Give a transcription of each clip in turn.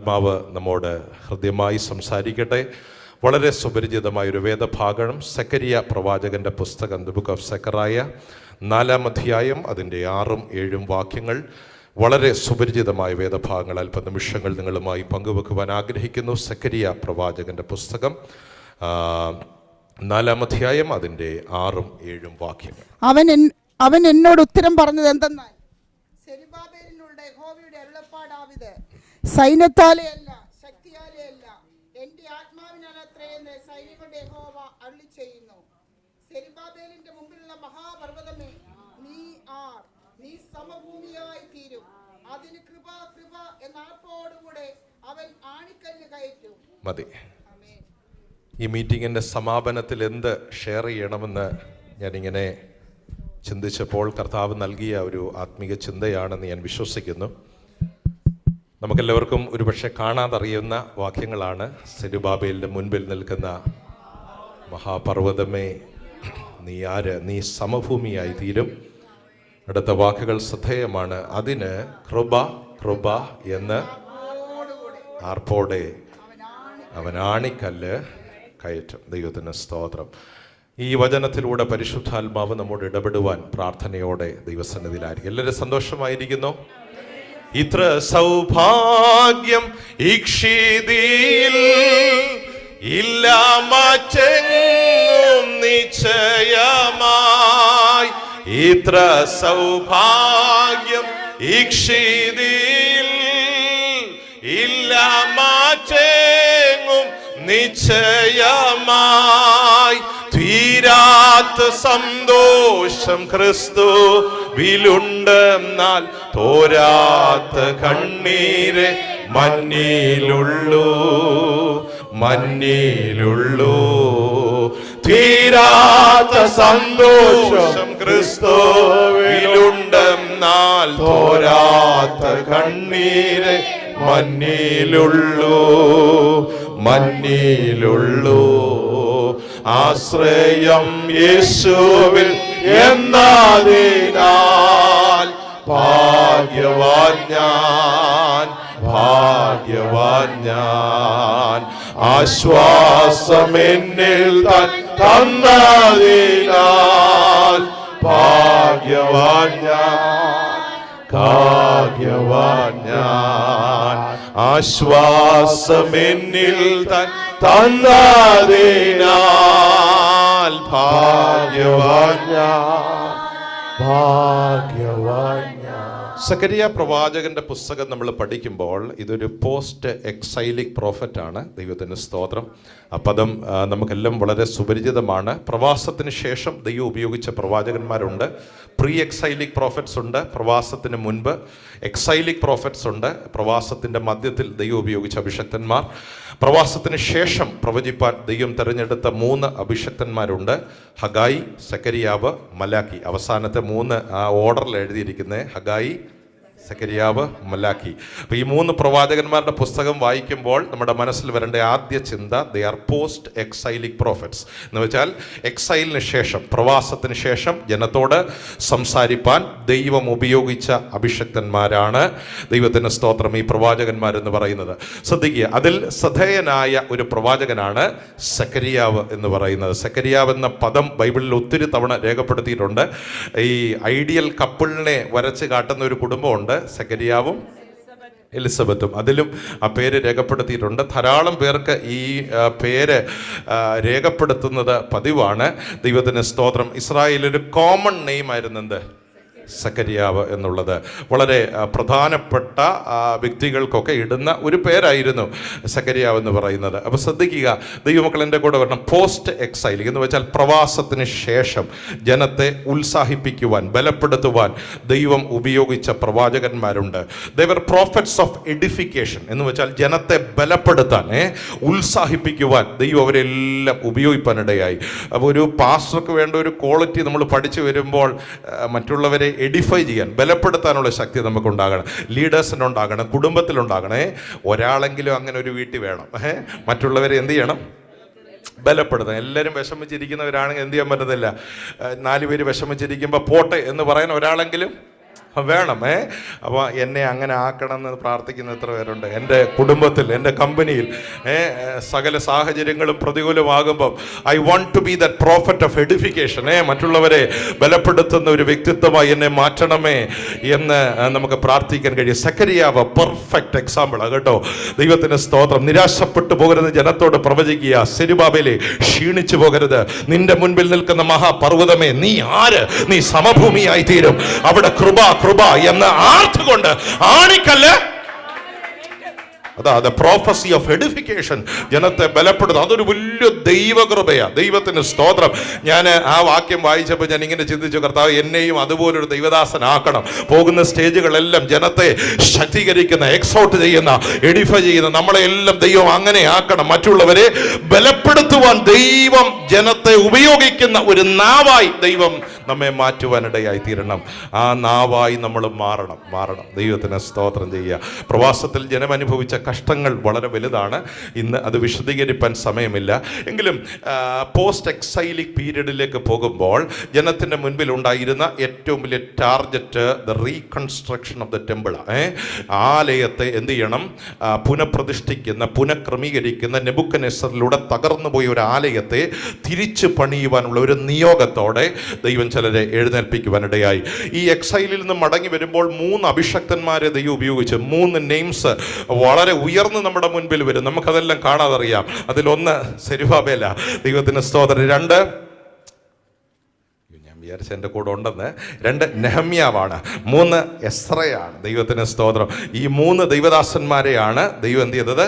പരിശുദ്ധാത്മാവ് നമ്മോട് ഹൃദ്യമായി സംസാരിക്കട്ടെ. വളരെ സുപരിചിതമായൊരു വേദഭാഗം സെക്കരിയ പ്രവാചകൻ്റെ പുസ്തകം, ദി ബുക്ക് ഓഫ് സെക്കറായ 4-ാം അധ്യായം, അതിൻ്റെ 6-7 വാക്യങ്ങൾ. വളരെ സുപരിചിതമായ വേദഭാഗങ്ങൾ അല്പനിമിഷങ്ങൾ നിങ്ങളുമായി പങ്കുവെക്കുവാൻ ആഗ്രഹിക്കുന്നു. സെക്കരിയ പ്രവാചകൻ്റെ പുസ്തകം 4-ാം അധ്യായം, അതിൻ്റെ 6-7 വാക്യങ്ങൾ. അവൻ എന്നോട് ഉത്തരം പറഞ്ഞത് എന്തെന്നാൽ, സെരുബ്ബാബേലിനുള്ള യഹോവയുടെ അരുളപ്പാടാവിത്, സൈന്യത്താലെ അല്ല ശക്തിയാലെ അല്ല എന്റെ ആത്മാവിനാലത്രേ എന്ന് സൈന്യങ്ങളുടെ യഹോവ അരുളിച്ചെയ്യുന്നു. സെരുബ്ബാബേലിന്റെ മുമ്പിലുള്ള മഹാപർവ്വതമേ, നീ സമഭൂമിയായി തീരും. അതിന് കൃപ കൃപ എന്ന ആർപ്പോടുകൂടെ അവൻ ആണിക്കല്ല് കയറ്റും. മതി. ഈ മീറ്റിങ്ങിൻ്റെ സമാപനത്തിൽ എന്ത് ഷെയർ ചെയ്യണമെന്ന് ഞാനിങ്ങനെ ചിന്തിച്ചപ്പോൾ കർത്താവ് നൽകിയ ഒരു ആത്മീക ചിന്തയാണെന്ന് ഞാൻ വിശ്വസിക്കുന്നു. നമുക്കെല്ലാവർക്കും ഒരുപക്ഷെ കാണാതറിയുന്ന വാക്യങ്ങളാണ്. സെരുബ്ബാബേലിൻ്റെ മുൻപിൽ നിൽക്കുന്ന മഹാപർവ്വതമേ, നീ ആര്? നീ സമഭൂമിയായി തീരും. അടുത്ത വാക്കുകൾ ശ്രദ്ധേയമാണ്. അതിന് കൃപ കൃപ എന്ന് ആർപ്പോടെ അവൻ ആണിക്കല്ല് കയറ്റും. ദൈവത്തിന് സ്തോത്രം. ഈ വചനത്തിലൂടെ പരിശുദ്ധാത്മാവ് നമ്മോട് ഇടപെടുവാൻ പ്രാർത്ഥനയോടെ ദൈവസന്നിധിയിലായിരിക്കും. എല്ലാവരും സന്തോഷമായിരിക്കുന്നു. ഇത്ര സൗഭാഗ്യം ഈക്ഷിതിയിൽ ഇല്ല മറ്റെങ്ങും നിശ്ചയമായി. ഇത്ര സൗഭാഗ്യം ഈക്ഷിതിയിൽ ഇല്ല മറ്റെങ്ങും നിശ്ചയമായി. തീരാത്ത സന്തോഷം ക്രിസ്തുവിലുണ്ടെന്നാൽ തോരാത്ത കണ്ണീരെ മഞ്ഞിലുള്ളൂ. തീരാത്ത സന്തോഷം ക്രിസ്തുവിലുണ്ടെന്നാൽ തോരാത്ത കണ്ണീരെ മഞ്ഞിലുള്ളൂ. ആശ്രയം യേശുവിൽ എന്നതിനാൽ ഭാഗ്യവാൻ ഞാൻ. ആശ്വാസം എന്നിൽ തന്നതിനാൽ ഭാഗ്യവാൻ ഞാൻ. ആശ്വാസം എന്നിൽ തന്നതിനാൽ ഭാഗ്യവാൻ ഞാൻ. സെക്കരിയ പ്രവാചകന്റെ പുസ്തകം നമ്മൾ പഠിക്കുമ്പോൾ ഇതൊരു പോസ്റ്റ് എക്സൈലിക് പ്രോഫറ്റാണ്. ദൈവത്തിന് സ്തോത്രം. ആ പദം നമുക്കെല്ലാം വളരെ സുപരിചിതമാണ്. പ്രവാസത്തിന് ശേഷം ദൈവം ഉപയോഗിച്ച പ്രവാചകന്മാരുണ്ട്. പ്രീ എക്സൈലിക് പ്രോഫറ്റ്സ് ഉണ്ട്, പ്രവാസത്തിന് മുൻപ് എക്സൈലിക് പ്രോഫറ്റ്സ് ഉണ്ട്, പ്രവാസത്തിൻ്റെ മധ്യത്തിൽ ദൈവം ഉപയോഗിച്ച അഭിഷക്തന്മാർ, പ്രവാസത്തിന് ശേഷം പ്രവചിപ്പാൻ ദൈവം തിരഞ്ഞെടുത്ത 3 അഭിഷക്തന്മാരുണ്ട്: ഹഗായി, സെക്കരിയാവ്, മലാക്കി. അവസാനത്തെ 3 ആ ഓർഡറിൽ എഴുതിയിരിക്കുന്നത് ഹഗായി, സെക്കരിയാവ്, മലാക്കി. അപ്പോൾ ഈ 3 പ്രവാചകന്മാരുടെ പുസ്തകം വായിക്കുമ്പോൾ നമ്മുടെ മനസ്സിൽ വരേണ്ട ആദ്യ ചിന്ത, ദേ ആർ പോസ്റ്റ് എക്സൈലിക് പ്രോഫറ്റ്സ്. എന്ന് വെച്ചാൽ എക്സൈലിന് ശേഷം, പ്രവാസത്തിന് ശേഷം ജനത്തോട് സംസാരിപ്പാൻ ദൈവം ഉപയോഗിച്ച അഭിഷക്തന്മാരാണ്. ദൈവത്തിന് സ്തോത്രം. ഈ പ്രവാചകന്മാരെന്ന് പറയുന്നത് ശ്രദ്ധിക്കുക, അതിൽ ശ്രദ്ധേയനായ ഒരു പ്രവാചകനാണ് സെക്കരിയാവ് എന്ന് പറയുന്നത്. സെക്കരിയാവ് എന്ന പദം ബൈബിളിൽ ഒത്തിരി തവണ രേഖപ്പെടുത്തിയിട്ടുണ്ട്. ഈ ഐഡിയൽ കപ്പിളിനെ വരച്ച് കാട്ടുന്ന ഒരു കുടുംബമുണ്ട്, സെക്കരിയാവും എലിസബത്തും. അതിലും ആ പേര് രേഖപ്പെടുത്തിയിട്ടുണ്ട്. ധാരാളം പേർക്ക് ഈ പേര് രേഖപ്പെടുത്തുന്നത് പതിവാണ്. ദൈവത്തിന് സ്തോത്രം. ഇസ്രായേലൊരു കോമൺ നെയിം ആയിരുന്നു എന്ത്? സെക്കരിയാവ് എന്നുള്ളത്. വളരെ പ്രധാനപ്പെട്ട വ്യക്തികൾക്കൊക്കെ ഇടുന്ന ഒരു പേരായിരുന്നു സെക്കരിയാവ് എന്ന് പറയുന്നത്. അപ്പോൾ ശ്രദ്ധിക്കുക, ദൈവമക്കൾ എൻ്റെ കൂടെ വരണം. പോസ്റ്റ് എക്സൈലിക് എന്ന് വെച്ചാൽ പ്രവാസത്തിന് ശേഷം ജനത്തെ ഉത്സാഹിപ്പിക്കുവാൻ, ബലപ്പെടുത്തുവാൻ ദൈവം ഉപയോഗിച്ച പ്രവാചകന്മാരുണ്ട്. ദേ വർ പ്രോഫറ്റ്സ് ഓഫ് എഡിഫിക്കേഷൻ എന്ന് വെച്ചാൽ ജനത്തെ ബലപ്പെടുത്താൻ, ഉത്സാഹിപ്പിക്കുവാൻ ദൈവം അവരെല്ലാം ഉപയോഗിക്കാനിടയായി. അപ്പോൾ ഒരു പാസ്റ്റർക്ക് വേണ്ട ഒരു ക്വാളിറ്റി നമ്മൾ പഠിച്ചു വരുമ്പോൾ മറ്റുള്ളവരെ എഡിഫൈ ചെയ്യാൻ, ബലപ്പെടുത്താനുള്ള ശക്തി നമുക്കുണ്ടാകണം. ലീഡേഴ്സിനുണ്ടാകണം, കുടുംബത്തിലുണ്ടാകണേ. ഒരാളെങ്കിലും അങ്ങനെ ഒരു വീട്ടിൽ വേണം. മറ്റുള്ളവരെ എന്ത് ചെയ്യണം? ബലപ്പെടുത്താൻ. എല്ലാവരും വിഷമിച്ചിരിക്കുന്നവരാണെങ്കിൽ എന്ത് ചെയ്യാൻ പറ്റത്തില്ല. 4 പേര് വിഷമിച്ചിരിക്കുമ്പോൾ പോട്ടെ എന്ന് പറയാൻ ഒരാളെങ്കിലും വേണം. അപ്പോൾ എന്നെ അങ്ങനെ ആക്കണമെന്ന് പ്രാർത്ഥിക്കുന്ന എത്ര പേരുണ്ട്? എൻ്റെ കുടുംബത്തിൽ, എൻ്റെ കമ്പനിയിൽ സകല സാഹചര്യങ്ങളും പ്രതികൂലമാകുമ്പം I want to be that prophet of edification. മറ്റുള്ളവരെ ബലപ്പെടുത്തുന്ന ഒരു വ്യക്തിത്വമായി എന്നെ മാറ്റണമേ എന്ന് നമുക്ക് പ്രാർത്ഥിക്കാൻ കഴിയും. സക്കറിയാവ് പെർഫെക്റ്റ് എക്സാമ്പിളാണ് കേട്ടോ. ദൈവത്തിന് സ്തോത്രം. നിരാശപ്പെട്ടു പോകരുത് ജനത്തോട് പ്രവചിക്കുക. സെരുബാബേലേ, ക്ഷീണിച്ചു പോകരുത്. നിന്റെ മുൻപിൽ നിൽക്കുന്ന മഹാപർവ്വതമേ, നീ ആര്? നീ സമഭൂമിയായി തീരും. അവിടെ കൃപ എന്ന് ആർത്തുകൊണ്ട് ആണിക്കല്ല്. അതാ ദ പ്രോഫസി ഓഫ് എഡിഫിക്കേഷൻ. ജനത്തെ ബലപ്പെടുത്തുക. അതൊരു വലിയ ദൈവകൃപയാ. ദൈവത്തിന് സ്തോത്രം. ഞാൻ ആ വാക്യം വായിച്ചപ്പോൾ ഞാൻ ഇങ്ങനെ ചിന്തിച്ചു, കർത്താവ് എന്നെയും അതുപോലൊരു ദൈവദാസനാക്കണം. പോകുന്ന സ്റ്റേജുകളെല്ലാം ജനത്തെ ശക്തീകരിക്കുന്ന, എക്സോട്ട് ചെയ്യുന്ന, എഡിഫൈ ചെയ്യുന്ന നമ്മളെല്ലാം ദൈവം അങ്ങനെ ആക്കണം. മറ്റുള്ളവരെ ബലപ്പെടുത്തുവാൻ ദൈവം ജനത്തെ ഉപയോഗിക്കുന്ന ഒരു നാവായി ദൈവം നമ്മെ മാറ്റുവാനിടയായി തീരണം. ആ നാവായി നമ്മൾ മാറണം. ദൈവത്തിന് സ്തോത്രം ചെയ്യുക. പ്രവാസത്തിൽ ജനം അനുഭവിച്ച കഷ്ടങ്ങൾ വളരെ വലുതാണ്. ഇന്ന് അത് വിശദീകരിക്കാൻ സമയമില്ല. എങ്കിലും പോസ്റ്റ് എക്സൈലിക് പീരീഡിലേക്ക് പോകുമ്പോൾ ജനത്തിൻ്റെ മുൻപിൽ ഉണ്ടായിരുന്ന ഏറ്റവും വലിയ target the reconstruction of the temple. ആലയത്തെ എന്ത് ചെയ്യണം? പുനഃപ്രതിഷ്ഠിക്കുന്ന, പുനഃക്രമീകരിക്കുന്ന, നെബൂഖദ്നേസറിലൂടെ തകർന്നു പോയ ഒരു ആലയത്തെ തിരിച്ചു പണിയുവാനുള്ള ഒരു നിയോഗത്തോടെ ദൈവം ചിലരെ എഴുന്നേൽപ്പിക്കുവാനിടയായി. ഈ എക്സൈലിൽ നിന്ന് മടങ്ങി വരുമ്പോൾ 3 അഭിഷക്തന്മാരെ ദൈവം ഉപയോഗിച്ച് 3 നെയിംസ് വളരെ ഉയർന്ന് നമ്മുടെ മുൻപിൽ വരും. നമുക്കതെല്ലാം കാണാതറിയാം. അതിലൊന്ന് സെരുബാബേല, ദൈവത്തിന് സ്തോത്രം. 2 ഞാൻ വിചാരിച്ച എൻ്റെ കൂടെ ഉണ്ടെന്ന്. 2 നെഹമ്യാവാണ്. 3 എസ്രയാണ്. ദൈവത്തിന് സ്തോത്രം. ഈ 3 ദൈവദാസന്മാരെയാണ് ദൈവം എന്ത് ചെയ്തത്?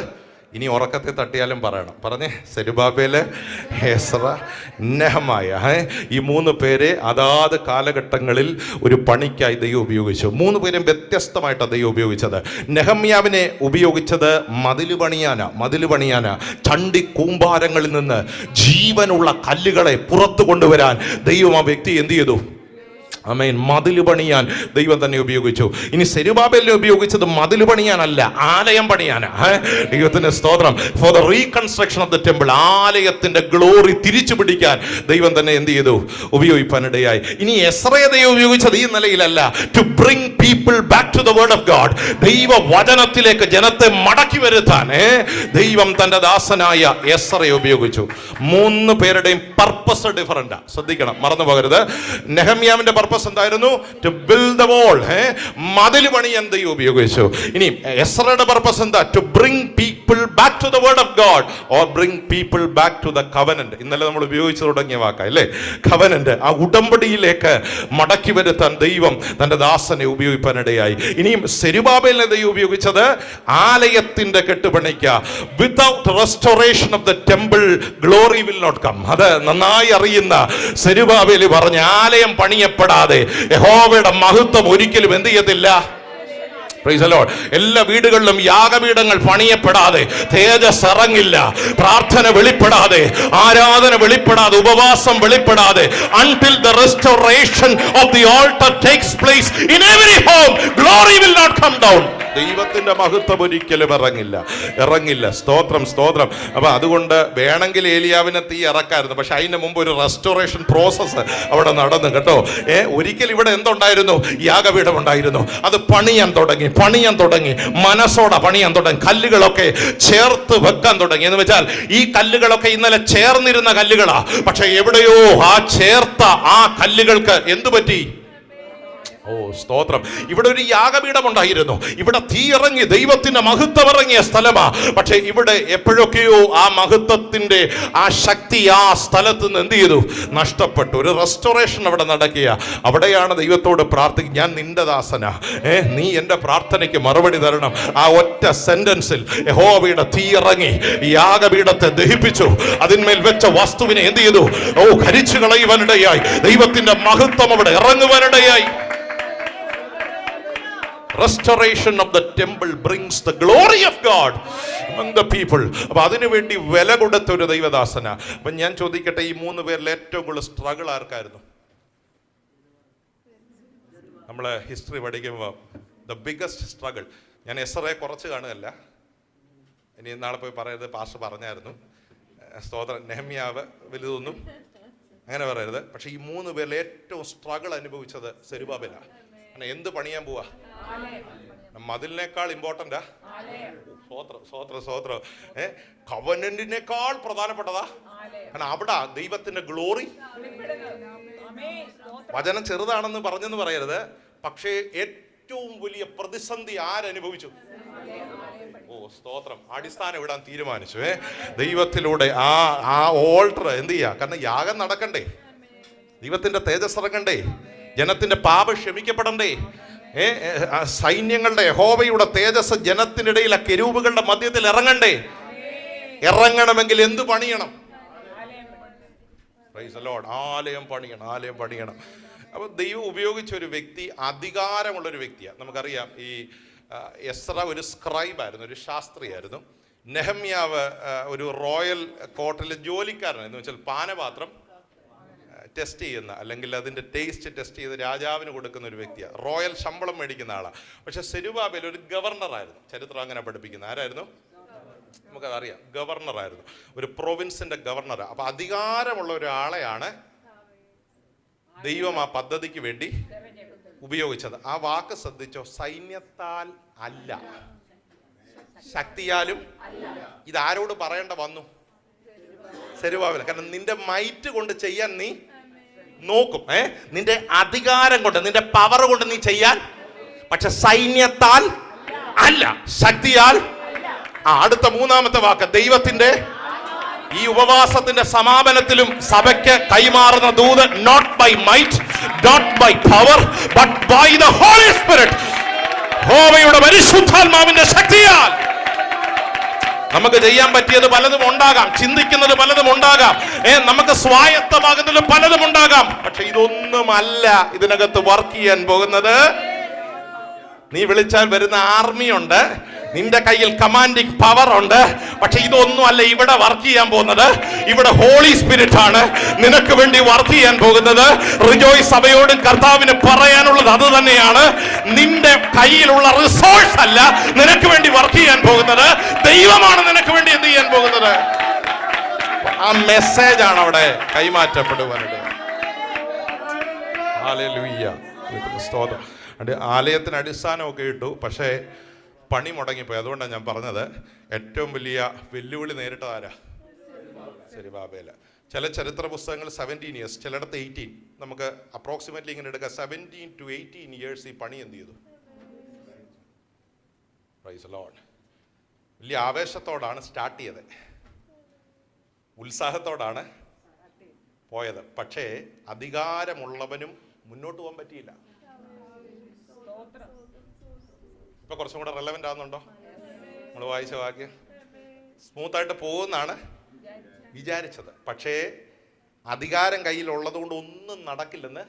ഇനി ഉറക്കത്തെ തട്ടിയാലും പറയണം. പറഞ്ഞേ, സെരുബാബേല്, എസ്ര, നെഹമായ. ഈ 3 പേരെ അതാത് കാലഘട്ടങ്ങളിൽ ഒരു പണിക്കായി ദൈവം ഉപയോഗിച്ചു. 3 പേരും വ്യത്യസ്തമായിട്ടാണ് ദൈവം ഉപയോഗിച്ചത്. നെഹമ്യാവിനെ ഉപയോഗിച്ചത് മതില് പണിയാന. ചണ്ടി കൂമ്പാരങ്ങളിൽ നിന്ന് ജീവനുള്ള കല്ലുകളെ പുറത്തു കൊണ്ടുവരാൻ ദൈവം ആ വ്യക്തി എന്ത് ചെയ്തു? ആമേൻ. മതില് പണിയാൻ ദൈവം തന്നെ ഉപയോഗിച്ചു. ഇനി സെരുബാബേലിനെ ഉപയോഗിച്ചത് മതില് പണിയാനല്ല, ആലയം പണിയാനാ. ദൈവത്തിന്റെ സ്തോത്രം. For the reconstruction of the temple. ആലയത്തിന്റെ ഗ്ലോറി തിരിച്ചു പിടിക്കാൻ ദൈവം തന്നെ എന്ത് ചെയ്തു? ഉപയോഗിക്കാനിടയായി. ഇനി എസ്രയെ ദൈവം ഉപയോഗിച്ചത് ഈ നിലയിലല്ല. To bring people back to the word of God. ദൈവ വചനത്തിലേക്ക് ജനത്തെ മടക്കി വരുത്താൻ ദൈവം തന്റെ ദാസനായ എസ്രയെ ഉപയോഗിച്ചു. 3 പേരുടെയും പർപ്പസ് ഡിഫറൻറ്റാ. ശ്രദ്ധിക്കണം, മറന്നു പോകരുത്. നെഹമ്യാവിന്റെ പർപ്പസ് എന്തായിരുന്നു? To build the wall. മതിൽ പണിയാൻ ദൈവം ഉപയോഗിച്ചു. ഇനി എസ്രയുടെ പർപ്പസ് എന്താ? To bring people back to the word of God or bring people back to the covenant. ഇന്നലെ നമ്മൾ ഉപയോഗിച്ചു തുടങ്ങിയ വാക്കല്ലേ, കവനന്റ്. ആ ഉടമ്പടിയിലേക്ക് മടക്കി വരുത്താൻ ദൈവം തന്റെ ദാസനെ ഉപയോഗിക്കാനിടയായി. ഇനിയും സെരുബാബേലിനെ ദൈവം ഉപയോഗിച്ചത് ആലയത്തിന്റെ കെട്ടുപണിക്ക. Without restoration of the temple glory will not come. അത് നന്നായി അറിയുന്ന സെരുബാബേൽ പറഞ്ഞ, ആലയം പണിയപ്പെടാതെ യഹോവയുടെ മഹത്വം ഒരിക്കലും എന്ത് ചെയ്യത്തില്ല. Praise the Lord. എല്ലാ വീടുകളിലും യാഗപീഠങ്ങൾ പണിയപ്പെടാതെ തേജസ് ഇറങ്ങില്ല. പ്രാർത്ഥന വെളിപ്പെടാതെ, ആരാധന വെളിപ്പെടാതെ, ഉപവാസം വെളിപ്പെടാതെ, until the restoration of the altar takes place in every home, glory will not come down. ദൈവത്തിന്റെ മഹത്വം ഒരിക്കലും ഇറങ്ങില്ല. സ്തോത്രം. അപ്പൊ അതുകൊണ്ട് വേണമെങ്കിൽ ഏലിയാവിനെ തീ ഇറക്കായിരുന്നു. പക്ഷെ അതിന് മുമ്പ് ഒരു റെസ്റ്റോറേഷൻ പ്രോസസ്സ് അവിടെ നടന്നു കേട്ടോ. ഒരിക്കൽ ഇവിടെ എന്തുണ്ടായിരുന്നു? യാഗപീഠം ഉണ്ടായിരുന്നു. അത് പണിയാൻ തുടങ്ങി. മനസ്സോടെ പണിയാൻ തുടങ്ങി. കല്ലുകളൊക്കെ ചേർത്ത് വെക്കാൻ തുടങ്ങി. എന്ന് വെച്ചാൽ ഈ കല്ലുകളൊക്കെ ഇന്നലെ ചേർന്നിരുന്ന കല്ലുകളാ. പക്ഷെ എവിടെയോ ആ ചേർത്ത ആ കല്ലുകൾക്ക് എന്തു പറ്റി? ഓ സ്തോത്രം. ഇവിടെ ഒരു യാഗപീഠം ഉണ്ടായിരുന്നു. ഇവിടെ തീ ഇറങ്ങി, ദൈവത്തിന്റെ മഹത്വം ഇറങ്ങിയ സ്ഥലമാ. പക്ഷെ ഇവിടെ എപ്പോഴൊക്കെയോ ആ മഹത്വത്തിന്റെ ആ ശക്തി ആ സ്ഥലത്ത് നിന്ന് എന്ത് ചെയ്തു? നഷ്ടപ്പെട്ടു. ഒരു റെസ്റ്റോറേഷൻ അവിടെ നടക്കുക. അവിടെയാണ് ദൈവത്തോട് പ്രാർത്ഥിക്കുക, ഞാൻ നിന്റെ ദാസനാ, നീ എൻ്റെ പ്രാർത്ഥനയ്ക്ക് മറുപടി തരണം. ആ ഒറ്റ സെന്റൻസിൽ യഹോവയുടെ തീ ഇറങ്ങി യാഗപീഠത്തെ ദഹിപ്പിച്ചു. അതിന്മേൽ വെച്ച വസ്തുവിനെ എന്ത് ചെയ്തു? കരിച്ചു കളയുവാനിടയായി. ദൈവത്തിന്റെ മഹത്വം അവിടെ ഇറങ്ങുവാനിടയായി. Restoration of the temple brings the glory of God among the people. അപ്പൊ അതിനുവേണ്ടി വില കൊടുത്ത ഒരു ദൈവദാസന. അപ്പൊ ഞാൻ ചോദിക്കട്ടെ, ഈ 3 പേരിൽ ഏറ്റവും കൂടുതൽ സ്ട്രഗിൾ ആർക്കായിരുന്നു? നമ്മളെ ഹിസ്റ്ററി പഠിക്കുമ്പോൾ ദ ബിഗസ്റ്റ് സ്ട്രഗിൾ. ഞാൻ എസ്രയെ കുറച്ച് കാണുകയല്ല, ഇനി നാളെ പോയി പറയരുത് പാസ്റ്റർ പറഞ്ഞായിരുന്നു. സ്തോത്രം. നെഹമ്യാവ് വലുതൊന്നും അങ്ങനെ പറയരുത്. പക്ഷെ ഈ 3 പേരിൽ ഏറ്റവും സ്ട്രഗിൾ അനുഭവിച്ചത് സെരുബാബേലാണ്. എന്ത് പണിയാൻ പോവാ? മതിലിനേക്കാൾ ഇമ്പോർട്ടൻ്റാ സ്വോത്രം. കവനന്റിനേക്കാൾ പ്രധാനപ്പെട്ടതാ. കാരണം അവിടെ ദൈവത്തിന്റെ ഗ്ലോറി. വചനം ചെറുതാണെന്ന് പറഞ്ഞെന്ന് പറയരുത്, പക്ഷേ ഏറ്റവും വലിയ പ്രതിസന്ധി ആരനുഭവിച്ചു? സ്തോത്രം. അടിസ്ഥാനം ഇടാൻ തീരുമാനിച്ചു. ദൈവത്തിലൂടെ ആ ഓൾട്ടർ എന്ത് ചെയ്യാ? കാരണം യാഗം നടക്കണ്ടേ, ദൈവത്തിന്റെ തേജസ് ഇറങ്ങണ്ടേ, ജനത്തിന്റെ പാപം ക്ഷമിക്കപ്പെടണ്ടേ, സൈന്യങ്ങളുടെ യഹോവയുടെ തേജസ് ജനത്തിനിടയിലെ കെരൂബുകളുടെ മധ്യത്തിൽ ഇറങ്ങണ്ടേ. ഇറങ്ങണമെങ്കിൽ എന്ത് പണിയണം? Praise the Lord. ആലയം പണിയണം. അപ്പോൾ ദൈവം ഉപയോഗിച്ച ഒരു വ്യക്തി അധികാരമുള്ളൊരു വ്യക്തിയാണ്. നമുക്കറിയാം, ഈ എസ്ര ഒരു സ്ക്രൈബായിരുന്നു, ഒരു ശാസ്ത്രിയായിരുന്നു. നെഹമ്യാവ് ഒരു റോയൽ കോർട്ടിലെ ജോലിക്കാരനായിരുന്നു. വെച്ചാൽ പാനപാത്രം ടെസ്റ്റ് ചെയ്യുന്ന, അല്ലെങ്കിൽ അതിൻ്റെ ടേസ്റ്റ് ടെസ്റ്റ് ചെയ്ത് രാജാവിന് കൊടുക്കുന്ന ഒരു വ്യക്തിയാണ്. റോയൽ ശമ്പളം മേടിക്കുന്ന ആളാണ്. പക്ഷെ സെരുബാബേൽ ഒരു ഗവർണറായിരുന്നു. ചരിത്രം അങ്ങനെ പഠിപ്പിക്കുന്ന ആരായിരുന്നു? നമുക്കതറിയാം, ഗവർണറായിരുന്നു, ഒരു പ്രൊവിൻസിന്റെ ഗവർണർ. അപ്പൊ അധികാരമുള്ള ഒരാളെയാണ് ദൈവം ആ പദ്ധതിക്ക് വേണ്ടി ഉപയോഗിച്ചത്. ആ വാക്ക് ശ്രദ്ധിച്ചോ? സൈന്യത്താൽ അല്ല, ശക്തിയാലും. ഇതാരോട് പറയേണ്ട വന്നു? സെരുബാബേൽ. കാരണം നിന്റെ മൈറ്റ് കൊണ്ട് ചെയ്യാൻ നീ നോക്കും, നിന്റെ അധികാരം കൊണ്ട്, നിന്റെ പവർ കൊണ്ട് നീ ചെയ്യാൻ. പക്ഷെ സൈന്യത്താൽ അല്ല, ശക്തിയാൽ. അടുത്ത മൂന്നാമത്തെ വാക്ക്, ദൈവത്തിന്റെ ഈ ഉപവാസത്തിന്റെ സമാപനത്തിലും സഭയ്ക്ക് കൈമാറുന്ന ദൂത്, not by might, not by power, but by the Holy Spirit. യഹോവയുടെ പരിശുദ്ധാത്മാവിന്റെ ശക്തിയാൽ. നമുക്ക് ചെയ്യാൻ പറ്റിയത് പലതും ഉണ്ടാകാം, ചിന്തിക്കുന്നത് പലതും ഉണ്ടാകാം, നമുക്ക് സ്വായത്തമാകുന്നത് പലതും ഉണ്ടാകാം. പക്ഷെ ഇതൊന്നുമല്ല ഇതിനകത്ത് വർക്ക് ചെയ്യാൻ പോകുന്നത്. നീ വിളിച്ചാൽ വരുന്ന ആർമിയുണ്ട്, നിന്റെ കയ്യിൽ കമാൻഡിങ് പവർ ഉണ്ട്. പക്ഷെ ഇതൊന്നും അല്ല ഇവിടെ വർക്ക് ചെയ്യാൻ പോകുന്നത്. ഇവിടെ ഹോളി സ്പിരിറ്റ് ആണ് നിനക്ക് വേണ്ടി വർക്ക് ചെയ്യാൻ പോകുന്നത്. റിജോയ്സ് സഭയോടും കർത്താവിന് പറയാനുള്ളത് അത് തന്നെയാണ്. നിന്റെ കയ്യിലുള്ള റിസോഴ്സ് അല്ല നിനക്ക് വേണ്ടി വർക്ക് ചെയ്യാൻ പോകുന്നത്. ദൈവമാണ് നിനക്ക് വേണ്ടി എന്ത് ചെയ്യാൻ പോകുന്നത്. ആ മെസ്സേജ് ആണ് അവിടെ കൈമാറ്റപ്പെടുവാനുള്ളത്. ഹല്ലേലൂയ. സ്തോത്രം. ആലയത്തിന് അടിസ്ഥാനമൊക്കെ ഇട്ടു, പക്ഷേ പണി മുടങ്ങിപ്പോയി. അതുകൊണ്ടാണ് ഞാൻ പറഞ്ഞത്, ഏറ്റവും വലിയ വെല്ലുവിളി നേരിട്ടത് ആരാ? സെരുബാബേൽ. ചില ചരിത്ര പുസ്തകങ്ങൾ 17 years, ചിലയിടത്ത് 18. നമുക്ക് അപ്രോക്സിമേറ്റ്ലി ഇങ്ങനെ എടുക്കാം. 17 to 18 years ഈ പണി എന്ത് ചെയ്തു? Praise the Lord. വലിയ ആവേശത്തോടാണ് സ്റ്റാർട്ട് ചെയ്തത്, ഉത്സാഹത്തോടാണ് പോയത്. പക്ഷേ അധികാരമുള്ളവനും മുന്നോട്ട് പോകാൻ പറ്റിയില്ല. ഇപ്പൊ കുറച്ചും കൂടെ റെലവൻ്റ് ആകുന്നുണ്ടോ? നമ്മൾ വായിച്ച വാക്യം സ്മൂത്തായിട്ട് പോകുന്നാണ് വിചാരിച്ചത്. പക്ഷേ അധികാരം കയ്യിലുള്ളത് കൊണ്ട് ഒന്നും നടക്കില്ലെന്ന്,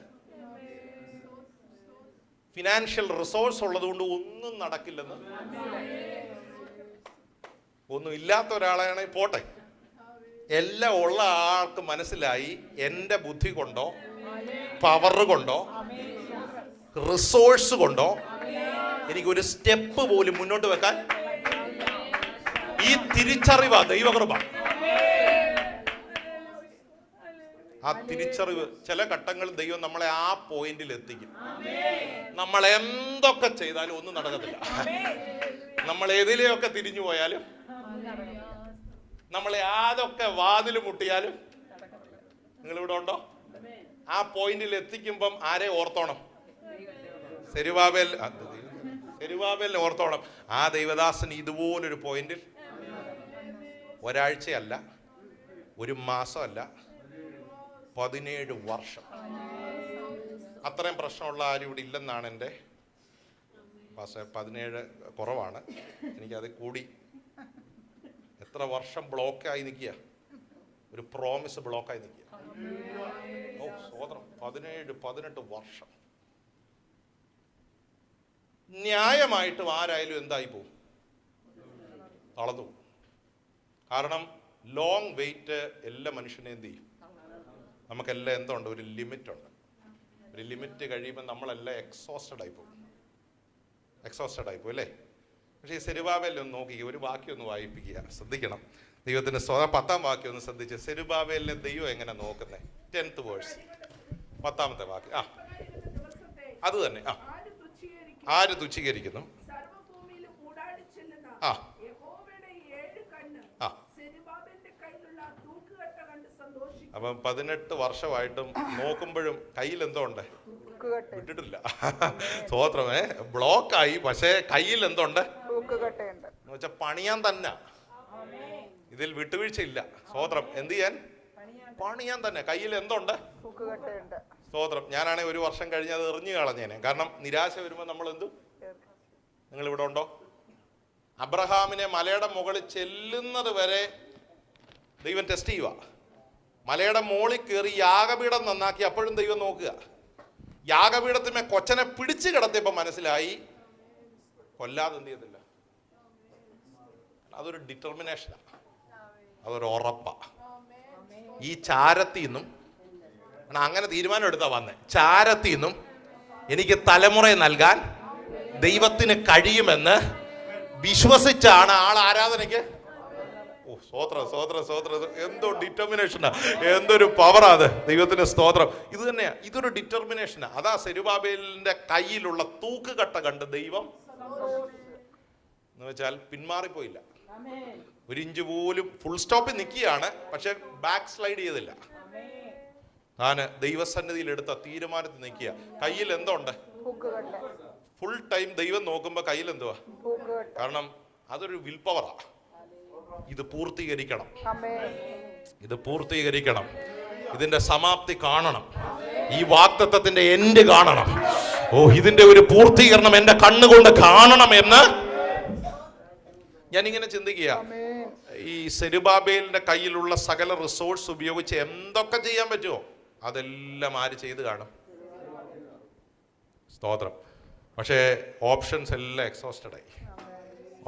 ഫിനാൻഷ്യൽ റിസോഴ്സ് ഉള്ളത് കൊണ്ട് ഒന്നും നടക്കില്ലെന്ന്, ഒന്നും ഇല്ലാത്ത ഒരാളാണെങ്കിൽ പോട്ടെ, എല്ലാം ഉള്ള ആൾക്ക് മനസ്സിലായി എൻ്റെ ബുദ്ധി കൊണ്ടോ പവർ കൊണ്ടോ റിസോഴ്സ് കൊണ്ടോ എനിക്കൊരു സ്റ്റെപ്പ് പോലും മുന്നോട്ട് വെക്കാൻ. ഈ തിരിച്ചറിവാ ദൈവകൃപ. ആ തിരിച്ചറിവ് ചില ഘട്ടങ്ങളിൽ ദൈവം നമ്മളെ ആ പോയിന്റിൽ എത്തിക്കും. നമ്മൾ എന്തൊക്കെ ചെയ്താലും ഒന്നും നടക്കത്തില്ല. നമ്മൾ എതിലെയൊക്കെ തിരിഞ്ഞു പോയാലും, നമ്മളെ ആതൊക്കെ വാതിൽ മുട്ടിയാലും, നിങ്ങളിവിടെ ഉണ്ടോ? ആ പോയിന്റിൽ എത്തിക്കുമ്പം ആരെ ഓർത്തോണം? സെരുബാബേലിനെ ഓർത്തോണം. ആ ദൈവദാസൻ ഇതുപോലൊരു പോയിന്റിൽ ഒരാഴ്ചയല്ല, ഒരു മാസമല്ല, 17 വർഷം. അത്രയും പ്രശ്നമുള്ള ആരും ഇവിടെ ഇല്ലെന്നാണ് എൻ്റെ 17 കുറവാണ്, എനിക്കത് കൂടി. എത്ര വർഷം ബ്ലോക്കായി നിൽക്കുക, ഒരു പ്രോമിസ് ബ്ലോക്കായി നിൽക്കുക. സോദരം 17-18 വർഷം. ന്യായമായിട്ടും ആരായാലും എന്തായി പോകും? തളർന്നു പോകും. കാരണം ലോങ് വെയിറ്റ് എല്ലാ മനുഷ്യനെ എന്ത് ചെയ്യും? നമുക്കെല്ലാം എന്തുണ്ട്? ഒരു ലിമിറ്റ് ഉണ്ട്. ഒരു ലിമിറ്റ് കഴിയുമ്പോൾ നമ്മളെല്ലാം എക്സോസ്റ്റഡ് ആയി പോകും അല്ലേ? പക്ഷേ ഈ സെരുബാബേലിനെ ഒന്ന് നോക്കി, ഒരു വാക്യം ഒന്ന് വായിപ്പിക്കുക, ശ്രദ്ധിക്കണം. ദൈവത്തിൻ്റെ 10ാം വാക്യം ഒന്ന് ശ്രദ്ധിച്ച്. സെരുബാബേലിനെ ദൈവം എങ്ങനെ നോക്കുന്നത്? 10th verse, 10ാമത്തെ വാക്യം. അത് തന്നെ. ആര് തുച്ഛീകരിക്കുന്നു? ആ ആ അപ്പം 18 വർഷമായിട്ടും നോക്കുമ്പോഴും കയ്യിൽ എന്തോ ഉണ്ട്, വിട്ടിട്ടില്ല. സ്തോത്രമേ, ബ്ലോക്കായി, പക്ഷേ കയ്യിൽ എന്തുണ്ട് എന്ന് വെച്ചാൽ പണിയാൻ തന്നെ. ഇതിൽ വിട്ടുവീഴ്ചയില്ല. സ്തോത്രം. എന്ത് ചെയ്യാൻ? പണിയാൻ തന്നെ. കയ്യിൽ എന്തുണ്ട്? സ്തോത്രം. ഞാനാണെങ്കിൽ 1 വർഷം കഴിഞ്ഞ് അത് എറിഞ്ഞു കളഞ്ഞേനെ. കാരണം നിരാശ വരുമ്പോൾ നമ്മൾ എന്തു? നിങ്ങൾ ഇവിടെ ഉണ്ടോ? അബ്രഹാമിനെ മലയുടെ മുകളിൽ ചെല്ലുന്നത് വരെ ദൈവം ടെസ്റ്റ് ചെയ്യുക. മലയുടെ മുകളിൽ കയറി യാഗപീഠം നന്നാക്കി, അപ്പോഴും ദൈവം നോക്കുക. യാഗപീഠത്തിന്മേ കൊച്ചനെ പിടിച്ചു കിടത്തിയപ്പോൾ മനസ്സിലായി കൊല്ലാതെ എന്ത് ചെയ്യത്തില്ല. അതൊരു ഡിറ്റർമിനേഷനാണ്, അതൊരു ഉറപ്പാണ്. ഈ ചാരത്തിന്നും അങ്ങനെ തീരുമാനം എടുത്താ വന്നേ. ചാരത്തിന്നും എനിക്ക് തലമുറ നൽകാൻ ദൈവത്തിന് കഴിയുമെന്ന് വിശ്വസിച്ചാണ് ആൾ ആരാധനയ്ക്ക്. സ്തോത്രം, സ്തോത്രം, സ്തോത്രം. എന്തോ ഡിറ്റർമിനേഷനാ, എന്തൊരു പവറാ അത്. ദൈവത്തിന് സ്തോത്രം. ഇത് തന്നെയാ, ഇതൊരു ഡിറ്റർമിനേഷനാ. അതാ സെരുബാബേലിന്റെ കയ്യിലുള്ള തൂക്കുകട്ട കണ്ട് ദൈവം എന്ന് വെച്ചാൽ പിന്മാറിപ്പോയില്ല. 1 ഇഞ്ച് പോലും. ഫുൾ സ്റ്റോപ്പിൽ നിൽക്കുകയാണ്, പക്ഷെ ബാക്ക് സ്ലൈഡ് ചെയ്തില്ല. ഞാൻ ദൈവസന്നിധിയിൽ എടുത്ത തീരുമാനത്തിൽ നിൽക്കുക. കയ്യിൽ എന്തുണ്ട്? ഫുൾ ടൈം ദൈവം നോക്കുമ്പോ കയ്യിൽ എന്തുവാ? കാരണം അതൊരു വിൽ പവറാ. ഇത് പൂർത്തീകരിക്കണം, ഇത് പൂർത്തീകരിക്കണം. ഇതിന്റെ സമാപ്തി കാണണം, ഈ വാഗ്ദത്തത്തിന്റെ എൻഡ് കാണണം. ഇതിന്റെ ഒരു പൂർത്തീകരണം എന്റെ കണ്ണുകൊണ്ട് കാണണം എന്ന് ഞാനിങ്ങനെ ചിന്തിക്കുക. ഈ സെരുബാബേലിന്റെ കയ്യിലുള്ള സകല റിസോഴ്സ് ഉപയോഗിച്ച് എന്തൊക്കെ ചെയ്യാൻ പറ്റുമോ അതെല്ലാം ആര് ചെയ്ത് കാണും? സ്തോത്രം. പക്ഷേ ഓപ്ഷൻസ് എല്ലാം എക്സോസ്റ്റഡ് ആയി,